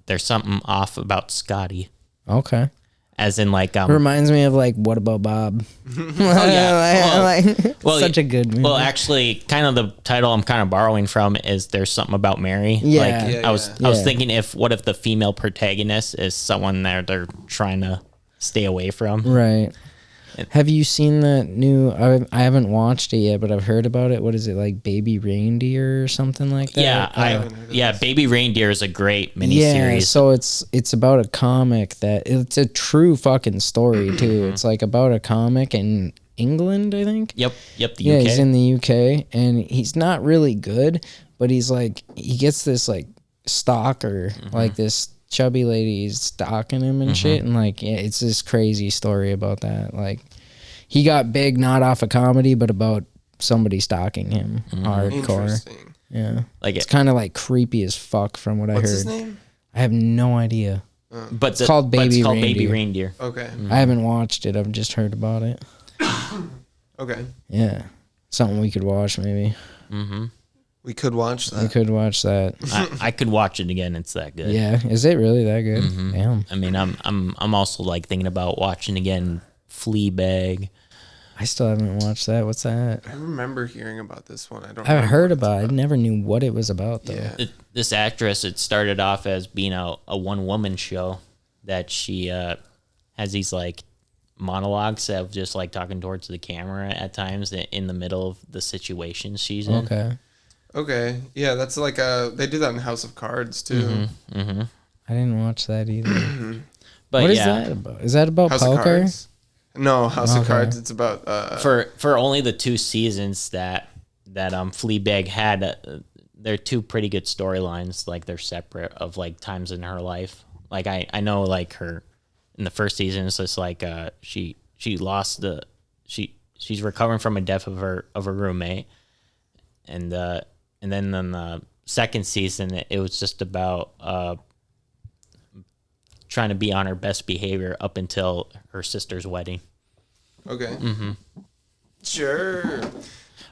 "There's Something Off About Scotty," Okay. as in like Reminds me of like What About Bob? Oh, yeah. Well, Such a good movie. Well, actually, kind of the title I'm kind of borrowing from is "There's Something About Mary." Yeah. Like, Yeah, I was yeah. thinking, what if the female protagonist is someone that they're trying to stay away from? Right. Have you seen that new? I haven't watched it yet, but I've heard about it. What is it, like Baby Reindeer or something like that? Yeah, Baby Reindeer is a great miniseries. Yeah, so it's about a comic that it's a true fucking story too. It's like about a comic in England, I think. Yep, the Yeah, UK. he's in the UK, and he's not really good, but he's like he gets this like stalker, like this chubby lady's stalking him and shit, and like yeah, it's this crazy story about that. Like he got big not off a comedy, but about somebody stalking him hardcore. Interesting. Yeah, Like it's kind of like creepy as fuck from what What's I his heard. name? I have no idea. but it's called Baby Baby Reindeer. Reindeer. Okay. I haven't watched it. I've just heard about it. Okay. Yeah, something we could watch maybe. We could watch We that. could watch that. I could watch it again. It's that good. Yeah, is it really that good? Damn. I mean, I'm also like thinking about watching again Fleabag. I still haven't watched that. What's that? I remember hearing about this one. I don't. I've remember heard what it's about it. I never knew what it was about, though. Yeah. This actress, it started off as being a one woman show that she has these like monologues of just like talking towards the camera at times in the middle of the situation she's in. Okay. Okay. Yeah, that's like they do that in House of Cards too. I didn't watch that either. But What is yeah, that about? Is that about House of poker? Cards. No, House of Okay. Cards. It's about for only the 2 seasons that Fleabag had, they're 2 pretty good storylines. Like they're separate of like times in her life. Like I know like her in the first season, it's just like she lost she's recovering from a death of her roommate, and then in the second season it was just about trying to be on her best behavior up until her sister's wedding. Okay. Sure.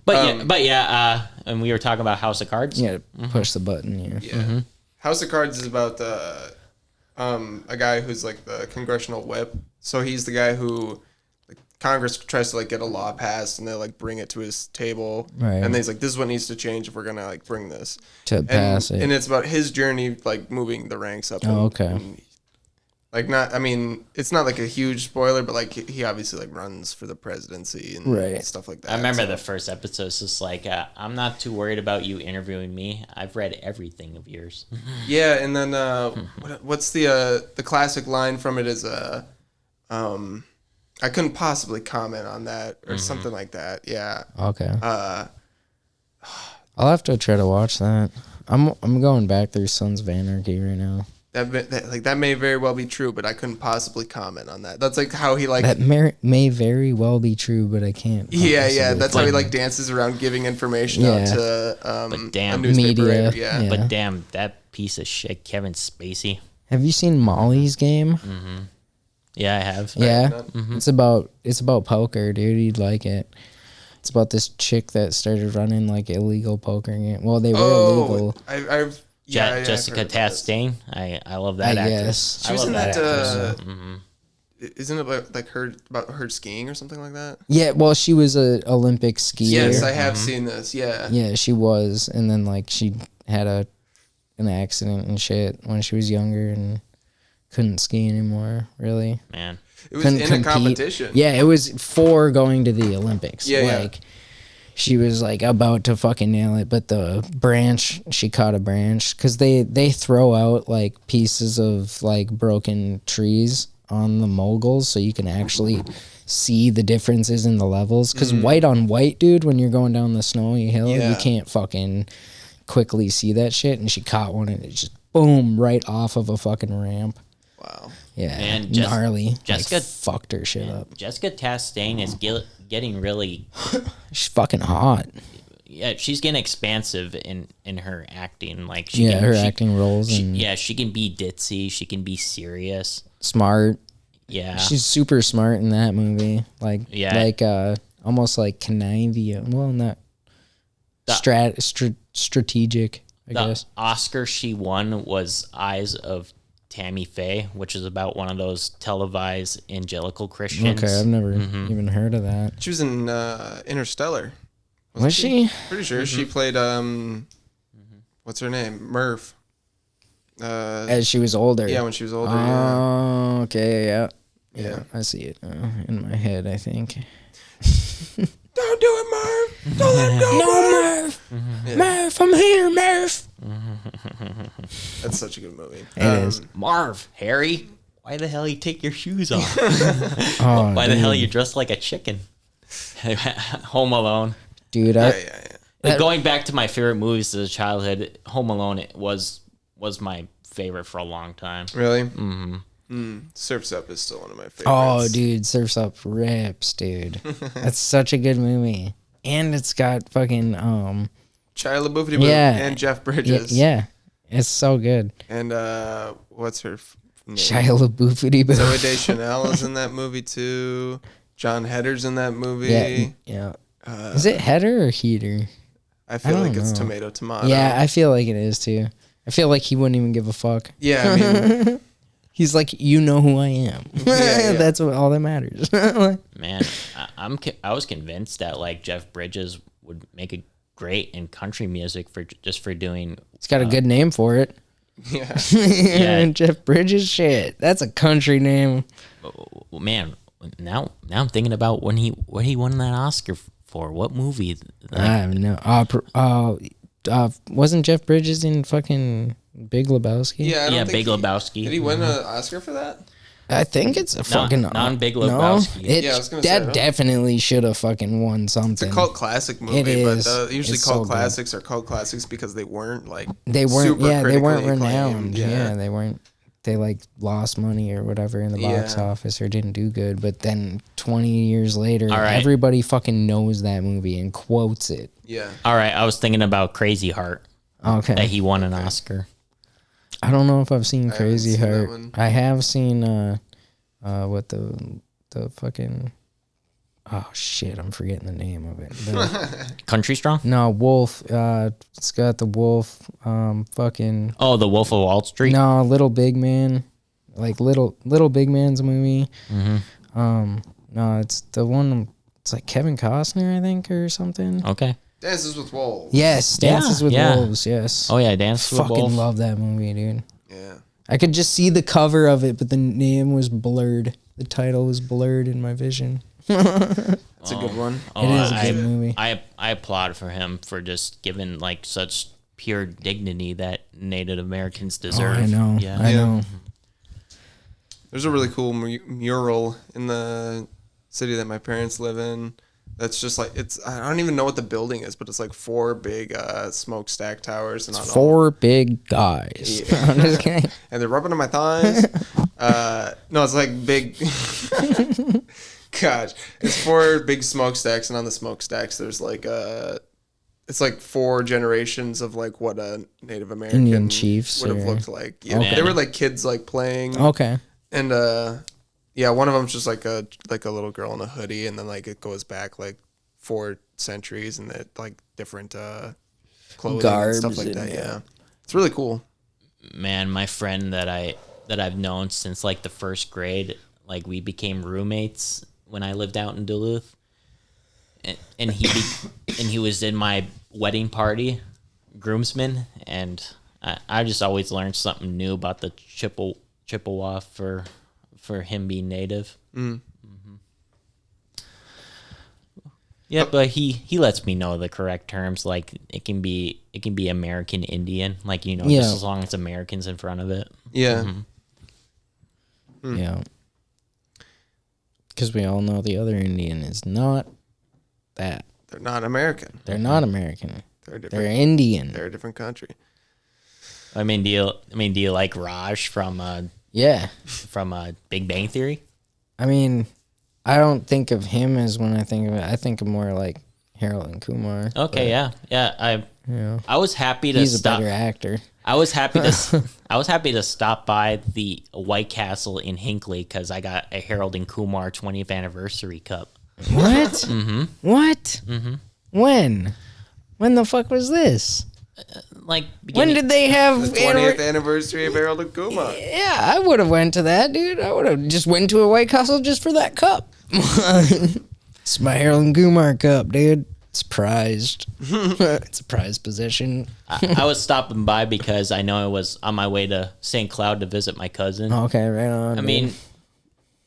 But yeah, and we were talking about House of Cards. Yeah, push the button here. Yeah. House of Cards is about a guy who's like the congressional whip. So he's the guy who like, Congress tries to like get a law passed, and they like bring it to his table, Right. and he's like, "This is what needs to change if we're gonna like bring this To pass it. And it's about his journey, like moving the ranks up. Oh, okay. And, like not, I mean, it's not like a huge spoiler, but like he obviously like runs for the presidency and Right. stuff like that. I remember so. the first episode. It's just like, I'm not too worried about you interviewing me. I've read everything of yours. Yeah, and then what's the classic line from it is I couldn't possibly comment on that or something like that. Yeah. Okay. I'll have to try to watch that. I'm going back through Sons of Anarchy right now. That may very well be true, but I couldn't possibly comment on that. That's like how he like. That may very well be true, but I can't. Yeah, possibly. that's how he like dances around giving information out to But damn, a newspaper media, writer. Yeah. yeah. But damn, that piece of shit, Kevin Spacey. Have you seen Molly's Game? Yeah, I have. Yeah, it's about poker, dude. You'd like it. It's about this chick that started running like illegal poker game. Well, they were illegal. I've Jessica Chastain. I love that I actress. guess. She was in that. actress. Isn't it about her skiing or something like that? Yeah, well, she was a Olympic skier. Yes, I have seen this. Yeah. Yeah, she was, and then like she had an accident and shit when she was younger and couldn't ski anymore. Really, Man. It was couldn't in compete. a competition. Yeah, it was for going to the Olympics. Yeah, like she was like about to fucking nail it, but she caught a branch because they throw out like pieces of like broken trees on the moguls so you can actually see the differences in the levels. Because white on white, dude, when you're going down the snowy hill, you can't fucking quickly see that shit. And she caught one and it just boom right off of a fucking ramp. Wow. Yeah, Man, gnarly. Jessica like, fucked her shit up. Jessica Chastain is getting really. She's fucking hot. Yeah, she's getting expansive in her acting. Like Her acting roles and she can be ditzy. She can be serious. smart. Yeah, She's super smart in that movie. Like Yeah. almost like conniving. Well, not strategic. I the guess. Oscar she won was Eyes of Tammy Faye, which is about one of those televised evangelical Christians. Okay, I've never even heard of that. She was in Interstellar. Was she? Pretty sure she played what's her name? Merv. As she was older. Yeah, when she was older. Oh, okay, yeah. Yeah. I see it in my head, I think. Don't do it, Merv. Don't let him go. No, Murph! Murph, I'm here, Murph! That's such a good movie. It is. Marv, Harry, why the hell you take your shoes off? Oh, Why the hell you dressed like a chicken? Home Alone. Dude, Yeah. Like, going back to my favorite movies as a childhood, Home Alone was my favorite for a long time. Really? Mm-hmm. Surf's Up is still one of my favorites. Oh, dude, Surf's Up rips, dude. That's such a good movie. And it's got fucking, Shia LaBeouf and Jeff yeah, Bridges. yeah. It's so good. And what's her name? Shia LaBeouf. Zoe Deschanel is in that movie too. John Hedder's in that movie. Yeah. Is it Header or Heater? I feel I like don't it's know. tomato. Yeah, I feel like it is too. I feel like he wouldn't even give a fuck. Yeah, I mean, He's like, you know who I am. Yeah. That's all that matters. Man, I was convinced that like Jeff Bridges would make a great in country music for doing. He's got a good name for it. yeah. Yeah. Jeff Bridges, shit. That's a country name. Man, now I'm thinking about what he won that Oscar for. What movie? I have no. Wasn't Jeff Bridges in fucking Big Lebowski? Yeah, I don't think Big Lebowski. Did he win an Oscar for that? I think it's a fucking non-Big Lebowski. Yeah, I was gonna say, that no. definitely should have fucking won something. It's a cult classic movie, It is. but usually It's cult so good. classics are cult classics because they weren't like They weren't. super Yeah, they weren't critically renowned. acclaimed. Yeah, they weren't. they like lost money or whatever in the box office or didn't do good. But then 20 years later, everybody fucking knows that movie and quotes it. Yeah. All right, I was thinking about Crazy Heart. Okay. That he won an Oscar. I don't know if I've seen Crazy Heart. I have seen what the fucking shit, I'm forgetting the name of it. Country Strong? No, Wolf. It's got the Wolf. Fucking. Oh, The Wolf of Wall Street. No, Little Big Man. Like Little Big Man's movie. Mm-hmm. No, it's the one. It's like Kevin Costner, I think, or something. Okay. Dances with Wolves. Yes, Dances with Wolves. Yes. Oh yeah, Dances with Wolves. Fucking love that movie, dude. Yeah. I could just see the cover of it, but the name was blurred. The title was blurred in my vision. That's a good one. Oh, it is a good movie. I applaud for him for just giving like such pure dignity that Native Americans deserve. I know. Yeah. I know. There's a really cool mural in the city that my parents live in. That's just like I don't even know what the building is, but it's like 4 big smokestack towers and it's 4 big guys. Yeah. I'm just kidding. And they're rubbing on my thighs. No, it's like big. Gosh, it's 4 big smokestacks, and on the smokestacks there's like it's like 4 generations of like what a Native American Indian chiefs would have looked like. Yeah, Okay. they were like kids like playing. Okay. And yeah, one of them's just like a little girl in a hoodie, and then like it goes back like 4 centuries, and it like different clothing Garbs and stuff like and, that. Yeah, it's really cool. Man, my friend that I've known since like the first grade, like we became roommates when I lived out in Duluth, and he was in my wedding party, groomsman, and I just always learned something new about the Chippewa for him being native. Mm. Mm-hmm. Yeah, but he lets me know the correct terms. Like it can be American Indian, like just as long as Americans in front of it. Yeah. Mm-hmm. Yeah. Because we all know the other Indian is not that. They're not American. They're not American. They're different. They're Indian. They're a different country. I mean, do you like Raj from Big Bang Theory? I mean, I don't think of him as when I think of it. I think of more like Harold and Kumar. Okay, yeah. I was happy to He's stop. a better actor. I was happy to stop by the White Castle in Hinckley because I got a Harold and Kumar 20th anniversary cup. What? Mm-hmm. What? Mm-hmm. When? When the fuck was this? When did they have The 20th anniversary of Harold and Kumar? Yeah, I would have went to that, dude. I would have just went to a White Castle just for that cup. It's my Harold and Kumar cup, dude. It's prized. It's a prized possession. I was stopping by because I know I was on my way to St. Cloud to visit my cousin. Okay, right on. I mean,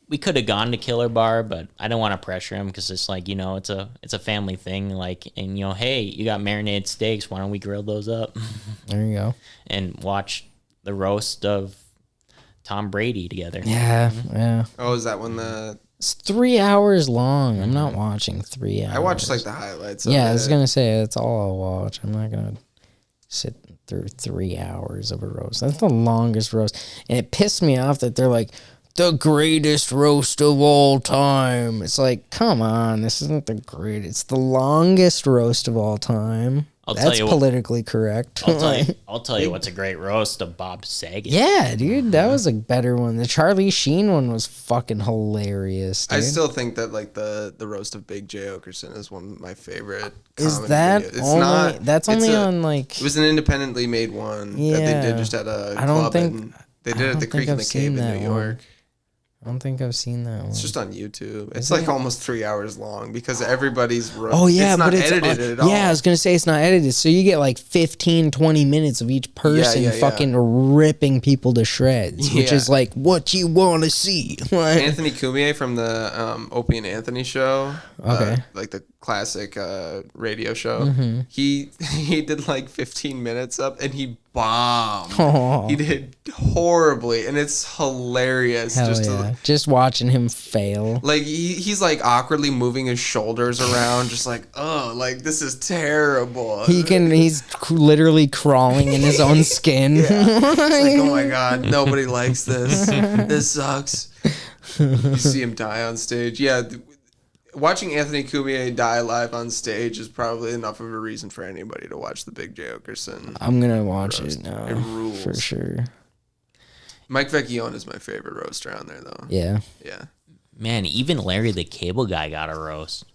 we could have gone to Killer Bar, but I don't want to pressure him because it's like, it's a family thing. Like, and hey, you got marinated steaks. Why don't we grill those up? There you go. And watch the roast of Tom Brady together. Yeah, yeah. Oh, is that when the... It's 3 hours long. I'm not watching 3 hours. I watched like the highlights. Yeah, I was going to say, that's all I'll watch. I'm not going to sit through 3 hours of a roast. That's the longest roast. And it pissed me off that they're like, the greatest roast of all time. It's like, come on, this isn't the greatest. It's the longest roast of all time. That's politically correct. I'll tell you what's a great roast of Bob Saget. Yeah, dude, that was a better one. The Charlie Sheen one was fucking hilarious, dude. I still think that like the roast of Big J. Okerson is one of my favorite. Is that videos. only? That's only on like. It was an independently made one that they did just at a club. They did it at the Creek and the Cave in New York. I don't think I've seen that one. It's just on YouTube. It's like almost 3 hours long because everybody's it's not edited at all. Yeah, I was going to say it's not edited. So you get like 15, 20 minutes of each person fucking ripping people to shreds, which is like what you want to see. Anthony Cumia from the Opie and Anthony show. Okay. Like the classic radio show. He did like 15 minutes up and he bombed. Oh. He did horribly, and it's hilarious. Hell yeah. Just watching him fail. Like he's like awkwardly moving his shoulders around, just like, oh, like this is terrible. He's literally crawling in his own skin. It's like, oh my god, nobody likes this. This sucks. You see him die on stage. Yeah, watching Anthony Cumia die live on stage is probably enough of a reason for anybody to watch the Big J. Okerson. I'm gonna watch it now. It rules. For sure. Mike Vecchione is my favorite roaster on there, though. Yeah. Yeah. Man, even Larry the Cable Guy got a roast.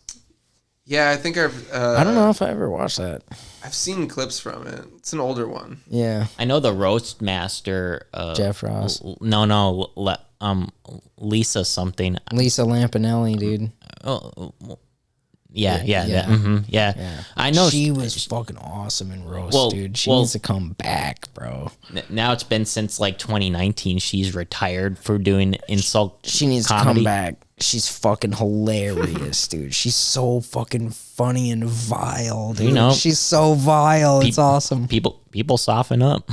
Yeah, I think I've... I don't know if I ever watched that. I've seen clips from it. It's an older one. Yeah. I know the roast master. Jeff Ross. Lisa something. Lisa Lampanelli, dude. Oh, yeah. Yeah. I know she was fucking awesome in roast, dude. She needs to come back, bro. Now it's been since like 2019. She's retired for doing insult. She needs comedy. to come back. She's fucking hilarious, dude. She's so fucking funny and vile, dude. You know, she's so vile. It's awesome. People soften up.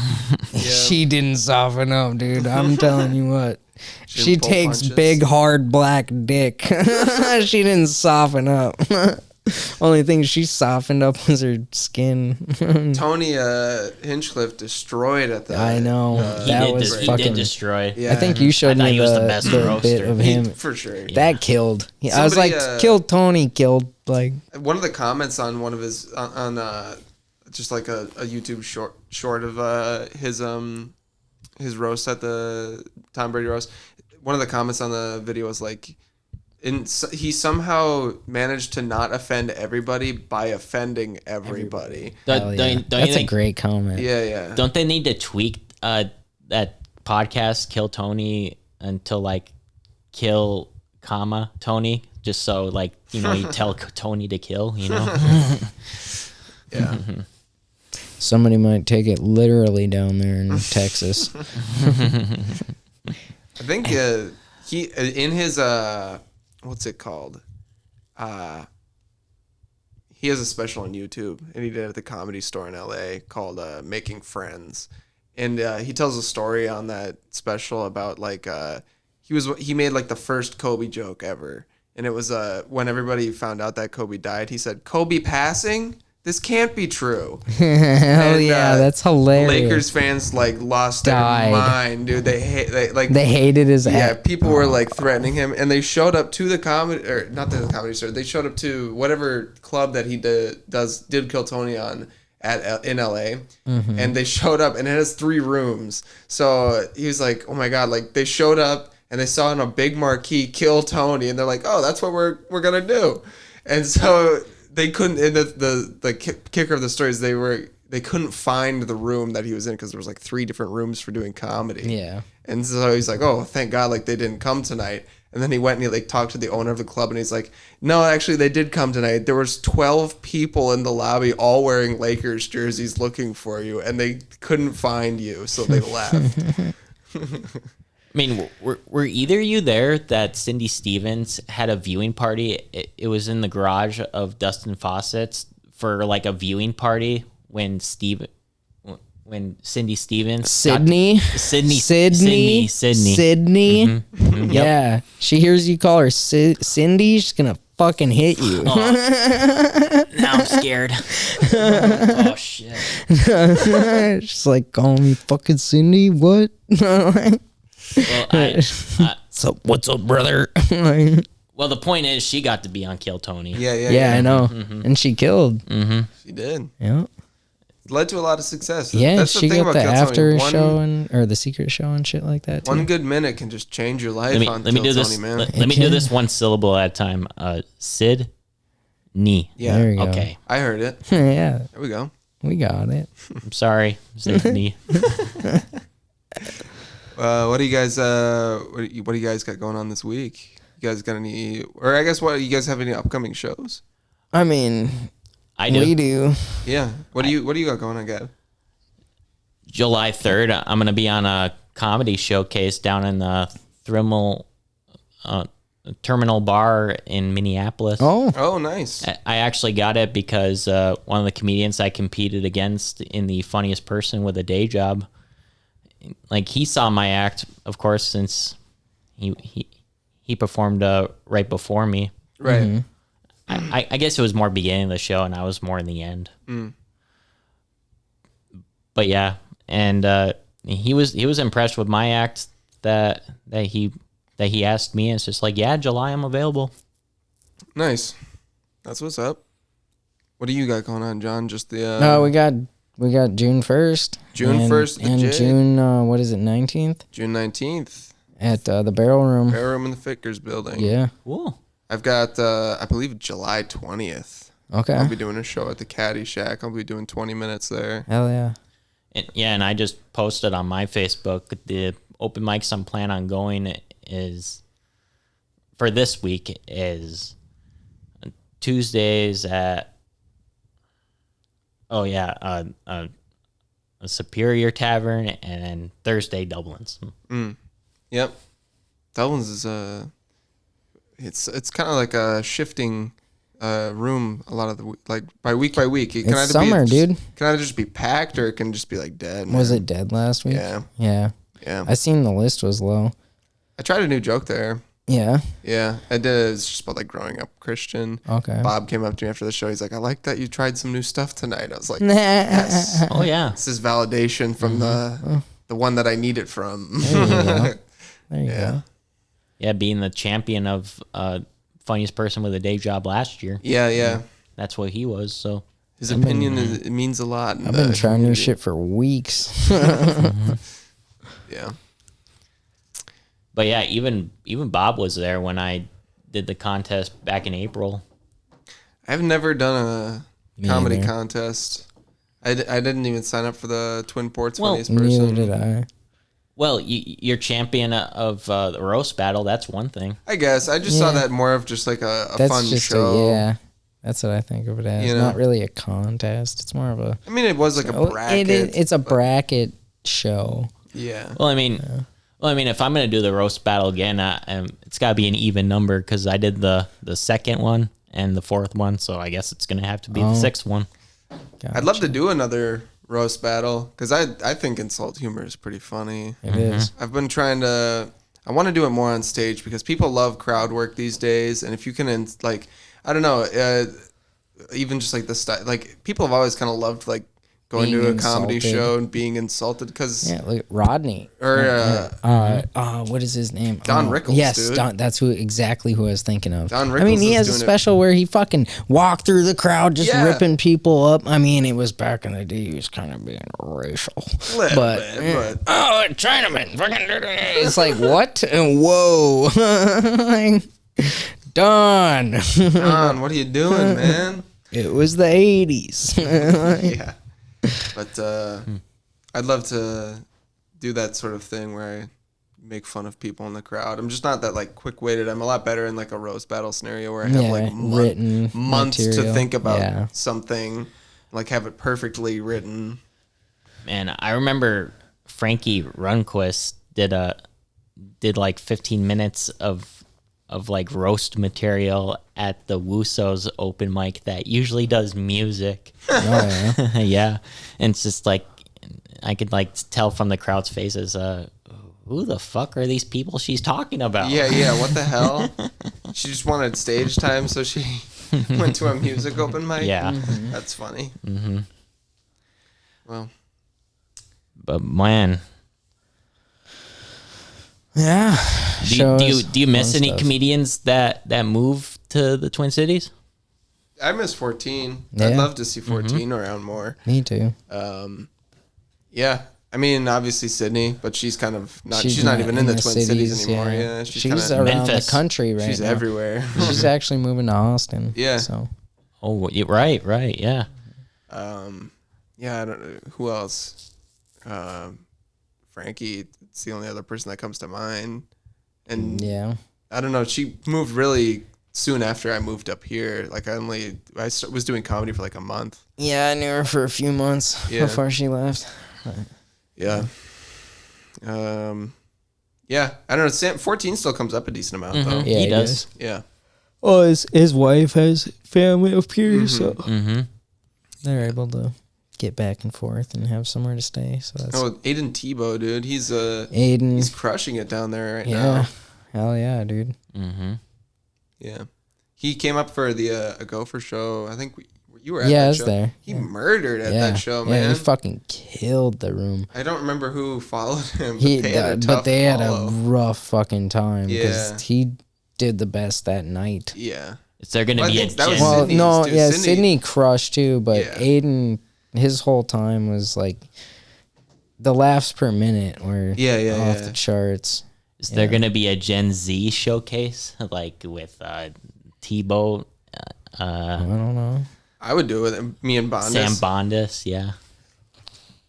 She didn't soften up, dude. I'm telling you what. She pull takes punches. big, hard black dick. She didn't soften up. Only thing she softened up was her skin. Tony Hinchcliffe destroyed at that. I know. He that did was he fucking. did destroy. Yeah. I think you showed I thought me he was the the best bit roaster. of him. For sure. That killed. I was like, Somebody, killed Tony, killed like. One of the comments on one of his on just like a YouTube short of his roast at the Tom Brady roast. One of the comments on the video was like, he somehow managed to not offend everybody by offending everybody. Hell yeah. That's a great comment. Yeah. Don't they need to tweak that podcast Kill Tony until like kill comma Tony, just so like you tell Tony to kill, Yeah. Somebody might take it literally down there in Texas. I think he in his what's it called? He has a special on YouTube, and he did it at the Comedy Store in LA called Making Friends. And he tells a story on that special about like he made like the first Kobe joke ever. And it was when everybody found out that Kobe died, he said, "Kobe passing? This can't be true." Hell yeah, that's hilarious. Lakers fans like lost their mind, dude. They hated his act. People were like threatening him, and they showed up to the comedy, or not the Comedy Store. They showed up to whatever club that he did Kill Tony on in LA, and they showed up, and it has 3 rooms. So he was like, "Oh my god!" Like they showed up, and they saw on a big marquee "Kill Tony," and they're like, "Oh, that's what we're gonna do," and so. They couldn't. And the kicker of the story is they couldn't find the room that he was in because there was like 3 different rooms for doing comedy. Yeah. And so he's like, "Oh, thank God! Like they didn't come tonight." And then he went and he like talked to the owner of the club, and he's like, "No, actually, they did come tonight. There was 12 people in the lobby, all wearing Lakers jerseys, looking for you, and they couldn't find you, so they left." I mean, were either of you there that Cindy Stevens had a viewing party? It was in the garage of Dustin Fawcett's for like a viewing party when Cindy Stevens Sydney. Mm-hmm. Yeah, she hears you call her Cindy. She's gonna fucking hit you. Now I'm scared. Oh shit! She's like, call me fucking Cindy. What? Well, So what's up, brother? well, the point is, she got to be on Kill Tony. Yeah, I know, and she killed. She did. Yeah, It led to a lot of success. yeah. That's the She thing got about the Kill after Tony. show or the secret show and shit like that. Too. One good minute can just change your life on Let me Kill do Tony, this. man. Let me do this one syllable at a time. Sid, knee. Yeah. There you go. Okay. I heard it. Yeah, There we go. we got it. I'm sorry. Sid, knee. What do you guys got going on this week? You guys got any, or I guess what, you guys have any upcoming shows? I mean, I do. we do. Yeah. What do you got going on, Gab? July 3rd, I'm going to be on a comedy showcase down in the Thrimmel Terminal Bar in Minneapolis. Oh, nice. I actually got it because one of the comedians I competed against in the funniest person with a day job, like he saw my act, of course, since he performed right before me. Right. I guess it was more beginning of the show, and I was more in the end. But yeah, and he was impressed with my act that he asked me. And it's just like, yeah, July I'm available. Nice. That's what's up. What do you got going on, John? Just the No, we got June 1st. June 1st, and legit. June what is it, 19th? June 19th. At the Barrel Room. Barrel Room in the Fickers building. Yeah. Cool. I've got I believe July 20th. Okay. I'll be doing a show at the Caddy Shack. I'll be doing 20 minutes there. Hell yeah. And I just posted on my Facebook the open mics I'm planning on going is for this week is Tuesdays at a Superior Tavern, and then Thursday Dublin's. Yep. Dublin's is it's kind of like a shifting room a lot of the like by week. It can It's summer, dude. Can either just be packed or it can just be like dead. Was man. it dead last week? Yeah. Yeah. Yeah. I seen the list was low. I tried a new joke there. Yeah. Yeah, I did. It's just about like growing up Christian. Okay. Bob came up to me after the show. He's like, "I like that you tried some new stuff tonight." I was like, "Yes, Oh yeah. this is validation from the one that I need it from." There you go. There you Yeah. go. Yeah, being the champion of funniest person with a day job last year. Yeah. That's what he was. So His opinion it means a lot. I've been trying new shit for weeks. Yeah. But yeah, even Bob was there when I did the contest back in April. I've never done a Me comedy either. contest. I didn't even sign up for the Twin Ports Well, Funniest Neither Person. did I. Well, you're champion of the roast battle. That's one thing. I guess I just saw Yeah. that more of just like a That's fun just show. yeah. That's what I think of it as. You know? Not really a contest. It's more of a. I mean, it was like a bracket. It's a bracket show. Yeah. Well, I mean, if I'm gonna do the roast battle again, it's got to be an even number because I did the second one and the fourth one, so I guess it's gonna have to be the sixth one. I'd love to do another roast battle because I think insult humor is pretty funny. It is. I've been trying to. I want to do it more on stage because people love crowd work these days, and if you can like, I don't know, even just like the style, like people have always kind of loved like going Being to a comedy insulted. show and being insulted because Yeah, look, Rodney. or What is his name? Don Rickles, Yes, dude. Don, that's exactly who I was thinking of. Don I mean, Rickles he is has a doing it. special where he fucking walked through the crowd just Yeah. ripping people up. I mean, it was back in the day. He was kind of being racial. Little But, bit, oh, Chinaman. Fucking it's like, what? And whoa. Like, Don. Don, what are you doing, man? It was the 80s. Yeah, but I'd love to do that sort of thing where I make fun of people in the crowd. I'm just not that like quick-witted. I'm a lot better in like a roast battle scenario where I have Yeah, like written months to material. think about Yeah. something, like have it perfectly written. Man, I remember Frankie Runquist did like 15 minutes of like roast material at the Wusso's open mic that usually does music. Oh, yeah. Yeah. And it's just like I could like tell from the crowd's faces, who the fuck are these people she's talking about? Yeah. What the hell? She just wanted stage time, so she went to a music open mic. Yeah. That's funny. Well, But man, Yeah. do you miss any comedians that move to the Twin Cities? I miss 14. Yeah. I'd love to see 14 around more. Me too. Yeah. I mean, obviously Sydney, but she's kind of not. She's She's not not even in the Twin Cities anymore. Yeah, she's kind of. around Memphis. the country right She's now. everywhere. She's actually moving to Austin. Yeah. So Oh, right, yeah. Yeah, I don't know who else. Frankie, it's the only other person that comes to mind. And yeah. I don't know. She moved really soon after I moved up here. Like I was doing comedy for like a month. Yeah, I knew her for a few months Yeah. before she left. Yeah. Yeah, I don't know. 14 still comes up a decent amount though. Yeah, he does. Yeah. Well, his wife has family up here, so they're able to get back and forth and have somewhere to stay. So that's Aiden Tebow, dude. He's Aiden. He's crushing it down there right now. Yeah, hell yeah, dude. Yeah. He came up for the a Gopher show. I think you were at Yeah, I that was show. there. He murdered at that show, Yeah, man. he fucking killed the room. I don't remember who followed him, But they had a follow. rough fucking time Yeah. because he did the best that night. Yeah. Is there going to Well, I be a think that was Gen? Well, Sydney's, no, dude. yeah, Sydney- Sydney crushed too, but Yeah. Aiden, his whole time was like the laughs per minute were off the charts. Is there going to be a Gen Z showcase like with Tebow, I don't know. I would do it with him. Me and Bondus. Sam Bondus, yeah,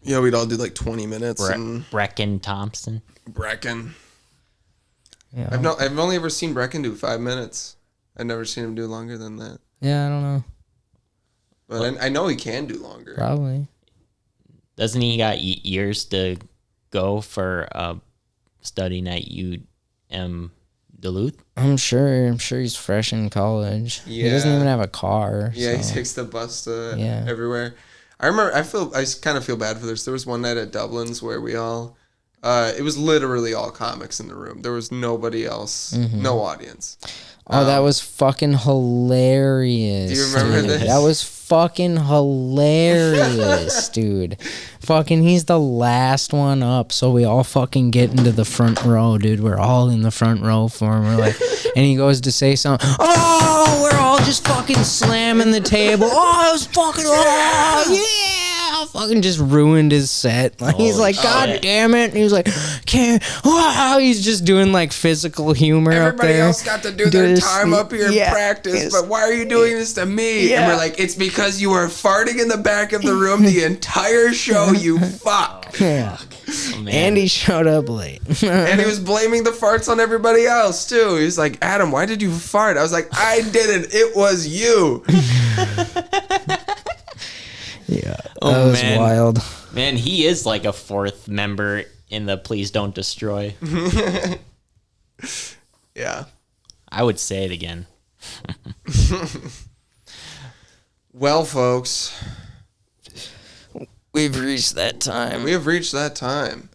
Yeah, we'd all do like 20 minutes. And Brecken Thompson? Brecken. Yeah, I've only ever seen Brecken do 5 minutes. I've never seen him do longer than that. yeah, I don't know. But I know he can do longer. Probably. Doesn't he got years to go for studying at UM Duluth? I'm sure he's fresh in college. He doesn't Yeah. even have a car. Yeah, so. he takes the bus to Yeah. everywhere. I remember. I kind of feel bad for this. There was one night at Dublin's where we all. It was literally all comics in the room. There was nobody else. No audience. Oh, that was fucking hilarious. Do you remember dude. this? That was fucking hilarious, dude. Fucking, he's the last one up, so we all fucking get into the front row, dude. We're all in the front row for him. We're like, and he goes to say something. Oh, we're all just fucking slamming the table. Oh, it was fucking, oh, yeah. Fucking just ruined his set. Like, he's like, God shit. damn it. And he was like, can't, wow. He's just doing like physical humor up Everybody there. else got to do their This- time up here yeah, in practice, it's- but why are you doing this to me? Yeah. And we're like, it's because you were farting in the back of the room the entire show, you fuck. Yeah. Oh, man. And he showed up late. And he was blaming the farts on everybody else too. He was like, Adam, why did you fart? I was like, I didn't. It was you. Yeah. Oh, that was man. wild. Man, he is like a fourth member in the Please Don't Destroy. Yeah. I would say it again. Well, folks, We've reached that time. we have reached that time.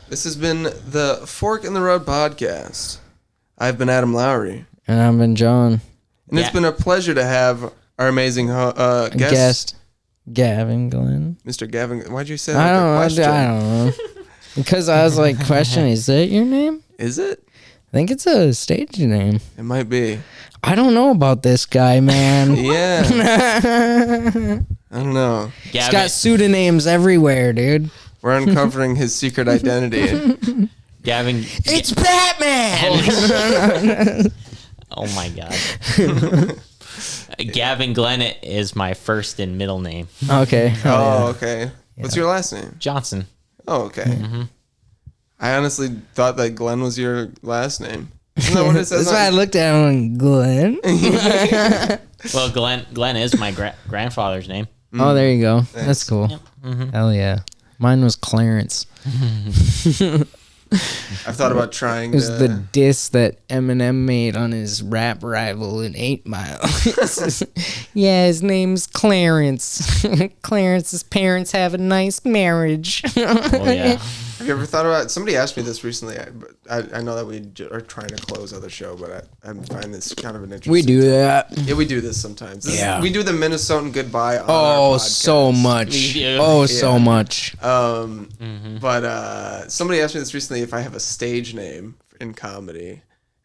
This has been the Fork in the Road podcast. I've been Adam Lowry. And I've been John. And it's Yeah. been a pleasure to have our amazing guest, Guest Gavin Glen. Mr. Gavin. Why'd you say I that? don't know. I don't know. Because I was like, question, is that your name? Is it? I think it's a stage name. It might be. I don't know about this guy, man. Yeah. I don't know. He's Gavin, got pseudonyms everywhere, dude. We're uncovering his secret identity. Gavin. It's Batman! Oh my god. Gavin Glen is my first and middle name. Okay. Oh, okay. What's your last name? Johnson. Oh, okay. I honestly thought that Glenn was your last name. Isn't that what it says? That's why I looked at him and Glenn. Well, Glenn is my grandfather's name. Oh, there you go. That's cool. Hell yeah. Mine was Clarence. I've thought about trying It was to... the diss that Eminem made on his rap rival in 8 Mile. Yeah, his name's Clarence. Clarence's parents have a nice marriage. Oh yeah. Have you ever thought about... Somebody asked me this recently. I know that we are trying to close out the show, but I find this kind of an interesting... We do that. Yeah, we do this sometimes. Yeah. We do the Minnesotan goodbye on Oh, our so podcast. much. We do. Oh, so much. But somebody asked me this recently if I have a stage name in comedy.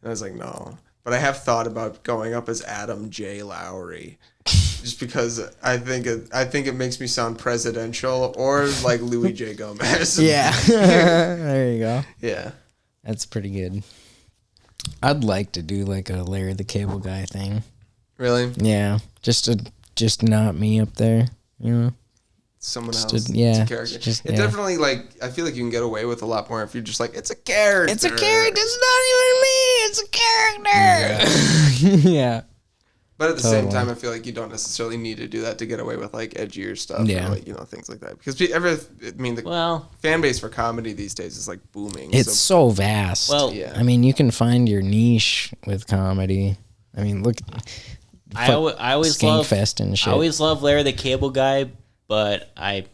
And I was like, no. But I have thought about going up as Adam J. Lowry. Just because I think it makes me sound presidential or like Louis J. Gomez. Yeah. There you go. Yeah. That's pretty good. I'd like to do like a Larry the Cable Guy thing. Really? Yeah. Just not me up there, you know? Someone Just else. yeah, It's a character. just- It yeah. definitely, like, I feel like you can get away with a lot more if you're just like, it's a character. It's a character. It's not even me. It's a character. Yeah. But at the same time, I feel like you don't necessarily need to do that to get away with like edgier stuff, or like things like that. Because the fan base for comedy these days is like booming. It's so vast. Well, I mean, you can find your niche with comedy. I mean, look. I always love Skankfest and shit. I always love Larry the Cable Guy, but I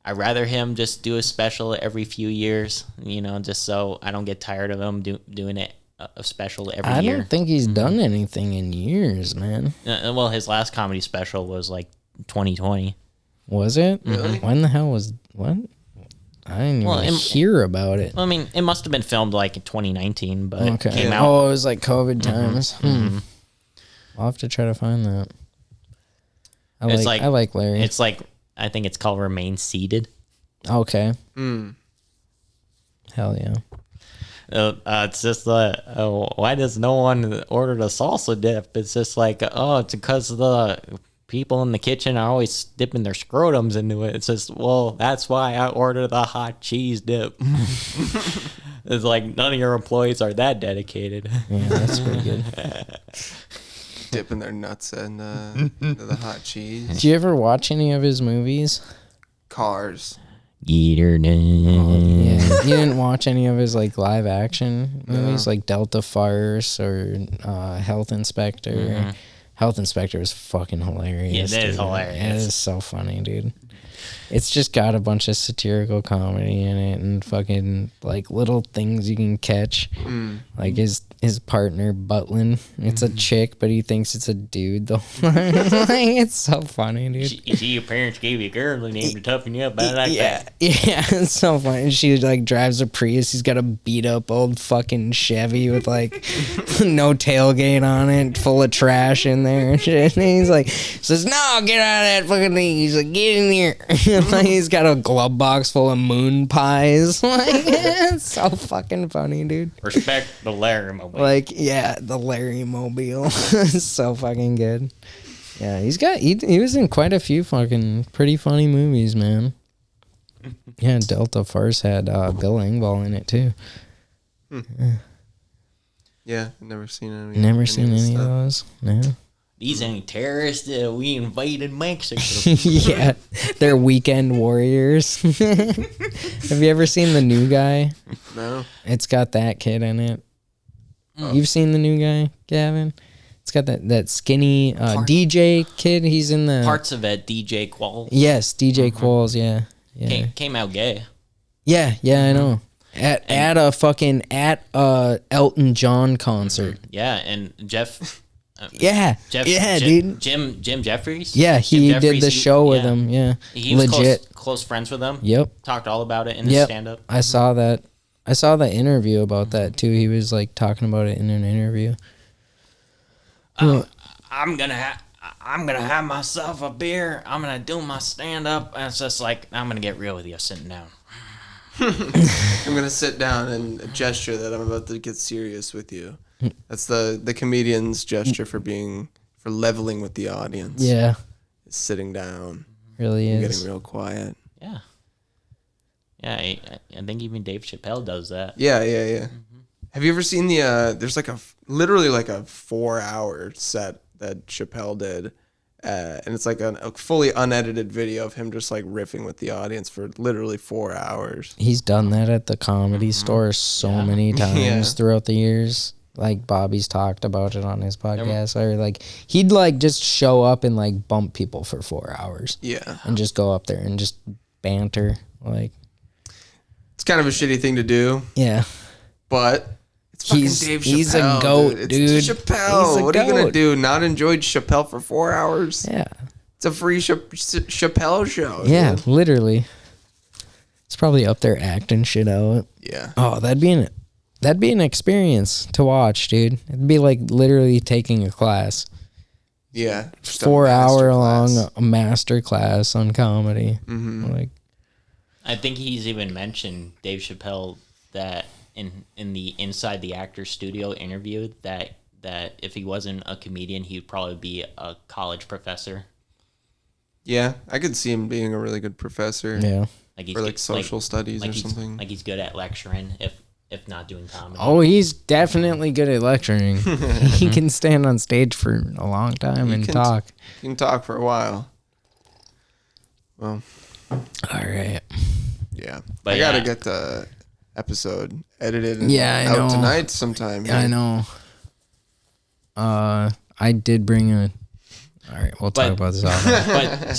rather him just do a special every few years. Just so I don't get tired of him doing it. A special every year. I don't think he's done anything in years, man. Well, his last comedy special was like 2020. Was it? Really? When the hell was what? I didn't even hear about it. Well, I mean, it must have been filmed like in 2019, but it came out. Oh, it was like COVID times. I'll have to try to find that. I like Larry. It's like, I think it's called Remain Seated. Okay. Hell yeah. It's just why does no one order the salsa dip? It's just like, it's because the people in the kitchen are always dipping their scrotums into it. It's just, that's why I order the hot cheese dip. It's like none of your employees are that dedicated. Yeah, that's pretty good. Dipping their nuts into the hot cheese. Did you ever watch any of his movies? Cars. Yeah, you didn't watch any of his like live action movies, like Delta Farce or Health Inspector. Health Inspector is fucking hilarious. Yeah, that is hilarious. It is so funny, dude. It's just got a bunch of satirical comedy in it and fucking like little things you can catch. Like his partner Butlin, it's a chick, but he thinks it's a dude though. Like, it's so funny, dude. You see, your parents gave you a girl name to toughen you up. Yeah, it's so funny. She like drives a Prius. He's got a beat up old fucking Chevy with like no tailgate on it, full of trash in there and shit. And he's like, says, "No, get out of that fucking thing." He's like, "Get in here." Like, he's got a glove box full of moon pies. Like, it's so fucking funny, dude. Respect the Larry Mobile. Like, yeah, the Larry Mobile. It's so fucking good. Yeah, he was in quite a few fucking pretty funny movies, man. Yeah, Delta Farce had Bill Engvall in it too. Yeah, I've never seen any. Never seen any of those. No. These ain't terrorists. We invaded Mexico. Yeah, they're weekend warriors. Have you ever seen The New Guy? No. It's got that kid in it. You've seen The New Guy, Gavin? It's got that skinny DJ kid. He's in the Parts of it. DJ Qualls. Yes, DJ Qualls. Yeah. Came out gay. Yeah, I know. At a Elton John concert. Yeah, and Jeff. Dude. Jim Jeffries. Yeah, he Jim did Jeffries, the show with him. Yeah, he was legit close friends with him. Yep. Talked all about it in his stand-up. I saw that. I saw the interview about that too. He was like talking about it in an interview. I'm gonna have myself a beer. I'm gonna do my stand-up, and it's just like, I'm gonna get real with you, sitting down. I'm gonna sit down and gesture that I'm about to get serious with you. That's the comedian's gesture for leveling with the audience. Yeah, It's sitting down. Really and is. getting real quiet. Yeah. Yeah, I think even Dave Chappelle does that. Yeah. Have you ever seen there's like literally like a 4-hour set that Chappelle did, and it's like a fully unedited video of him just like riffing with the audience for literally 4 hours. He's done that at the Comedy Store so many times throughout the years. Like Bobby's talked about it on his podcast, or like he'd like just show up and like bump people for 4 hours. Yeah, and just go up there and just banter. Like, it's kind of a shitty thing to do. Yeah, but it's fucking Dave Chappelle. He's a goat, dude. It's Chappelle. What are you gonna do? Not enjoy Chappelle for 4 hours? Yeah, it's a free Chappelle show. Yeah, dude. Literally. It's probably up there acting shit out. Yeah. Oh, that'd be an experience to watch, dude. It'd be like literally taking a class. Yeah. 4 hour long master class on comedy. Like, I think he's even mentioned, Dave Chappelle, that in the Inside the Actor Studio interview that if he wasn't a comedian, he'd probably be a college professor. Yeah, I could see him being a really good professor. Yeah. Like he's or like social studies or something. Like he's good at lecturing. if not doing comedy. Oh, he's definitely good at lecturing. He can stand on stage for a long time and talk. You can talk for a while. Well, All right. yeah. But I gotta yeah. get the episode edited and Yeah, I out know. tonight sometime. I know. I did bring a. All right, we'll talk about this off.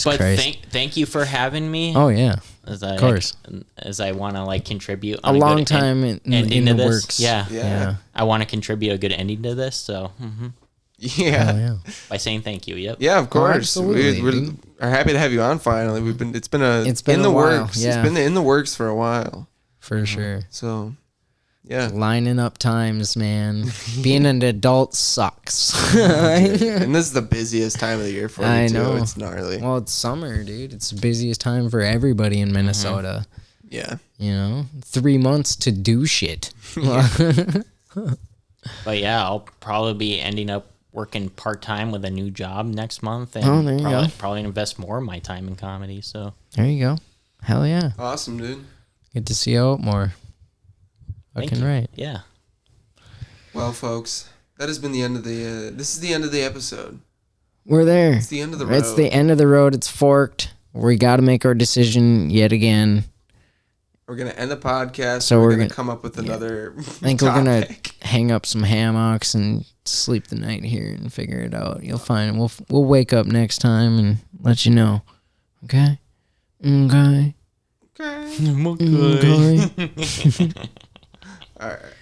But Christ. thank you for having me. Oh yeah, of course. As I want to like contribute a on long good time in ending the to this. works. Yeah. Yeah. I want to contribute a good ending to this. So Yeah. Oh, yeah. by saying thank you. Yep. Yeah, of course. absolutely, We dude. are happy to have you on finally. It's been in a the while, works. yeah. It's been in the works for a while. For sure. So, yeah. Lining up times, man. Being an adult sucks. And this is the busiest time of the year for I me too. know. It's gnarly. Well, it's summer, dude. It's the busiest time for everybody in Minnesota. Yeah. You know, 3 months to do shit. But yeah, I'll probably be ending up working part time with a new job next month, and Oh, there you go. probably invest more of my time in comedy. So There you go. Hell yeah. Awesome, dude. Good to see you out more. thank Fucking you. right. Yeah. Well, folks, that has been the end of the. This is the end of the episode. We're there. It's the end of the road. It's the end of the road. It's forked. We got to make our decision yet again. We're gonna end the podcast. So we're we're gonna gonna- come up with another. I think we're gonna hang up some hammocks and sleep the night here and figure it out. You'll find it. We'll wake up next time and let you know. Okay. Okay. Okay. Okay. All right.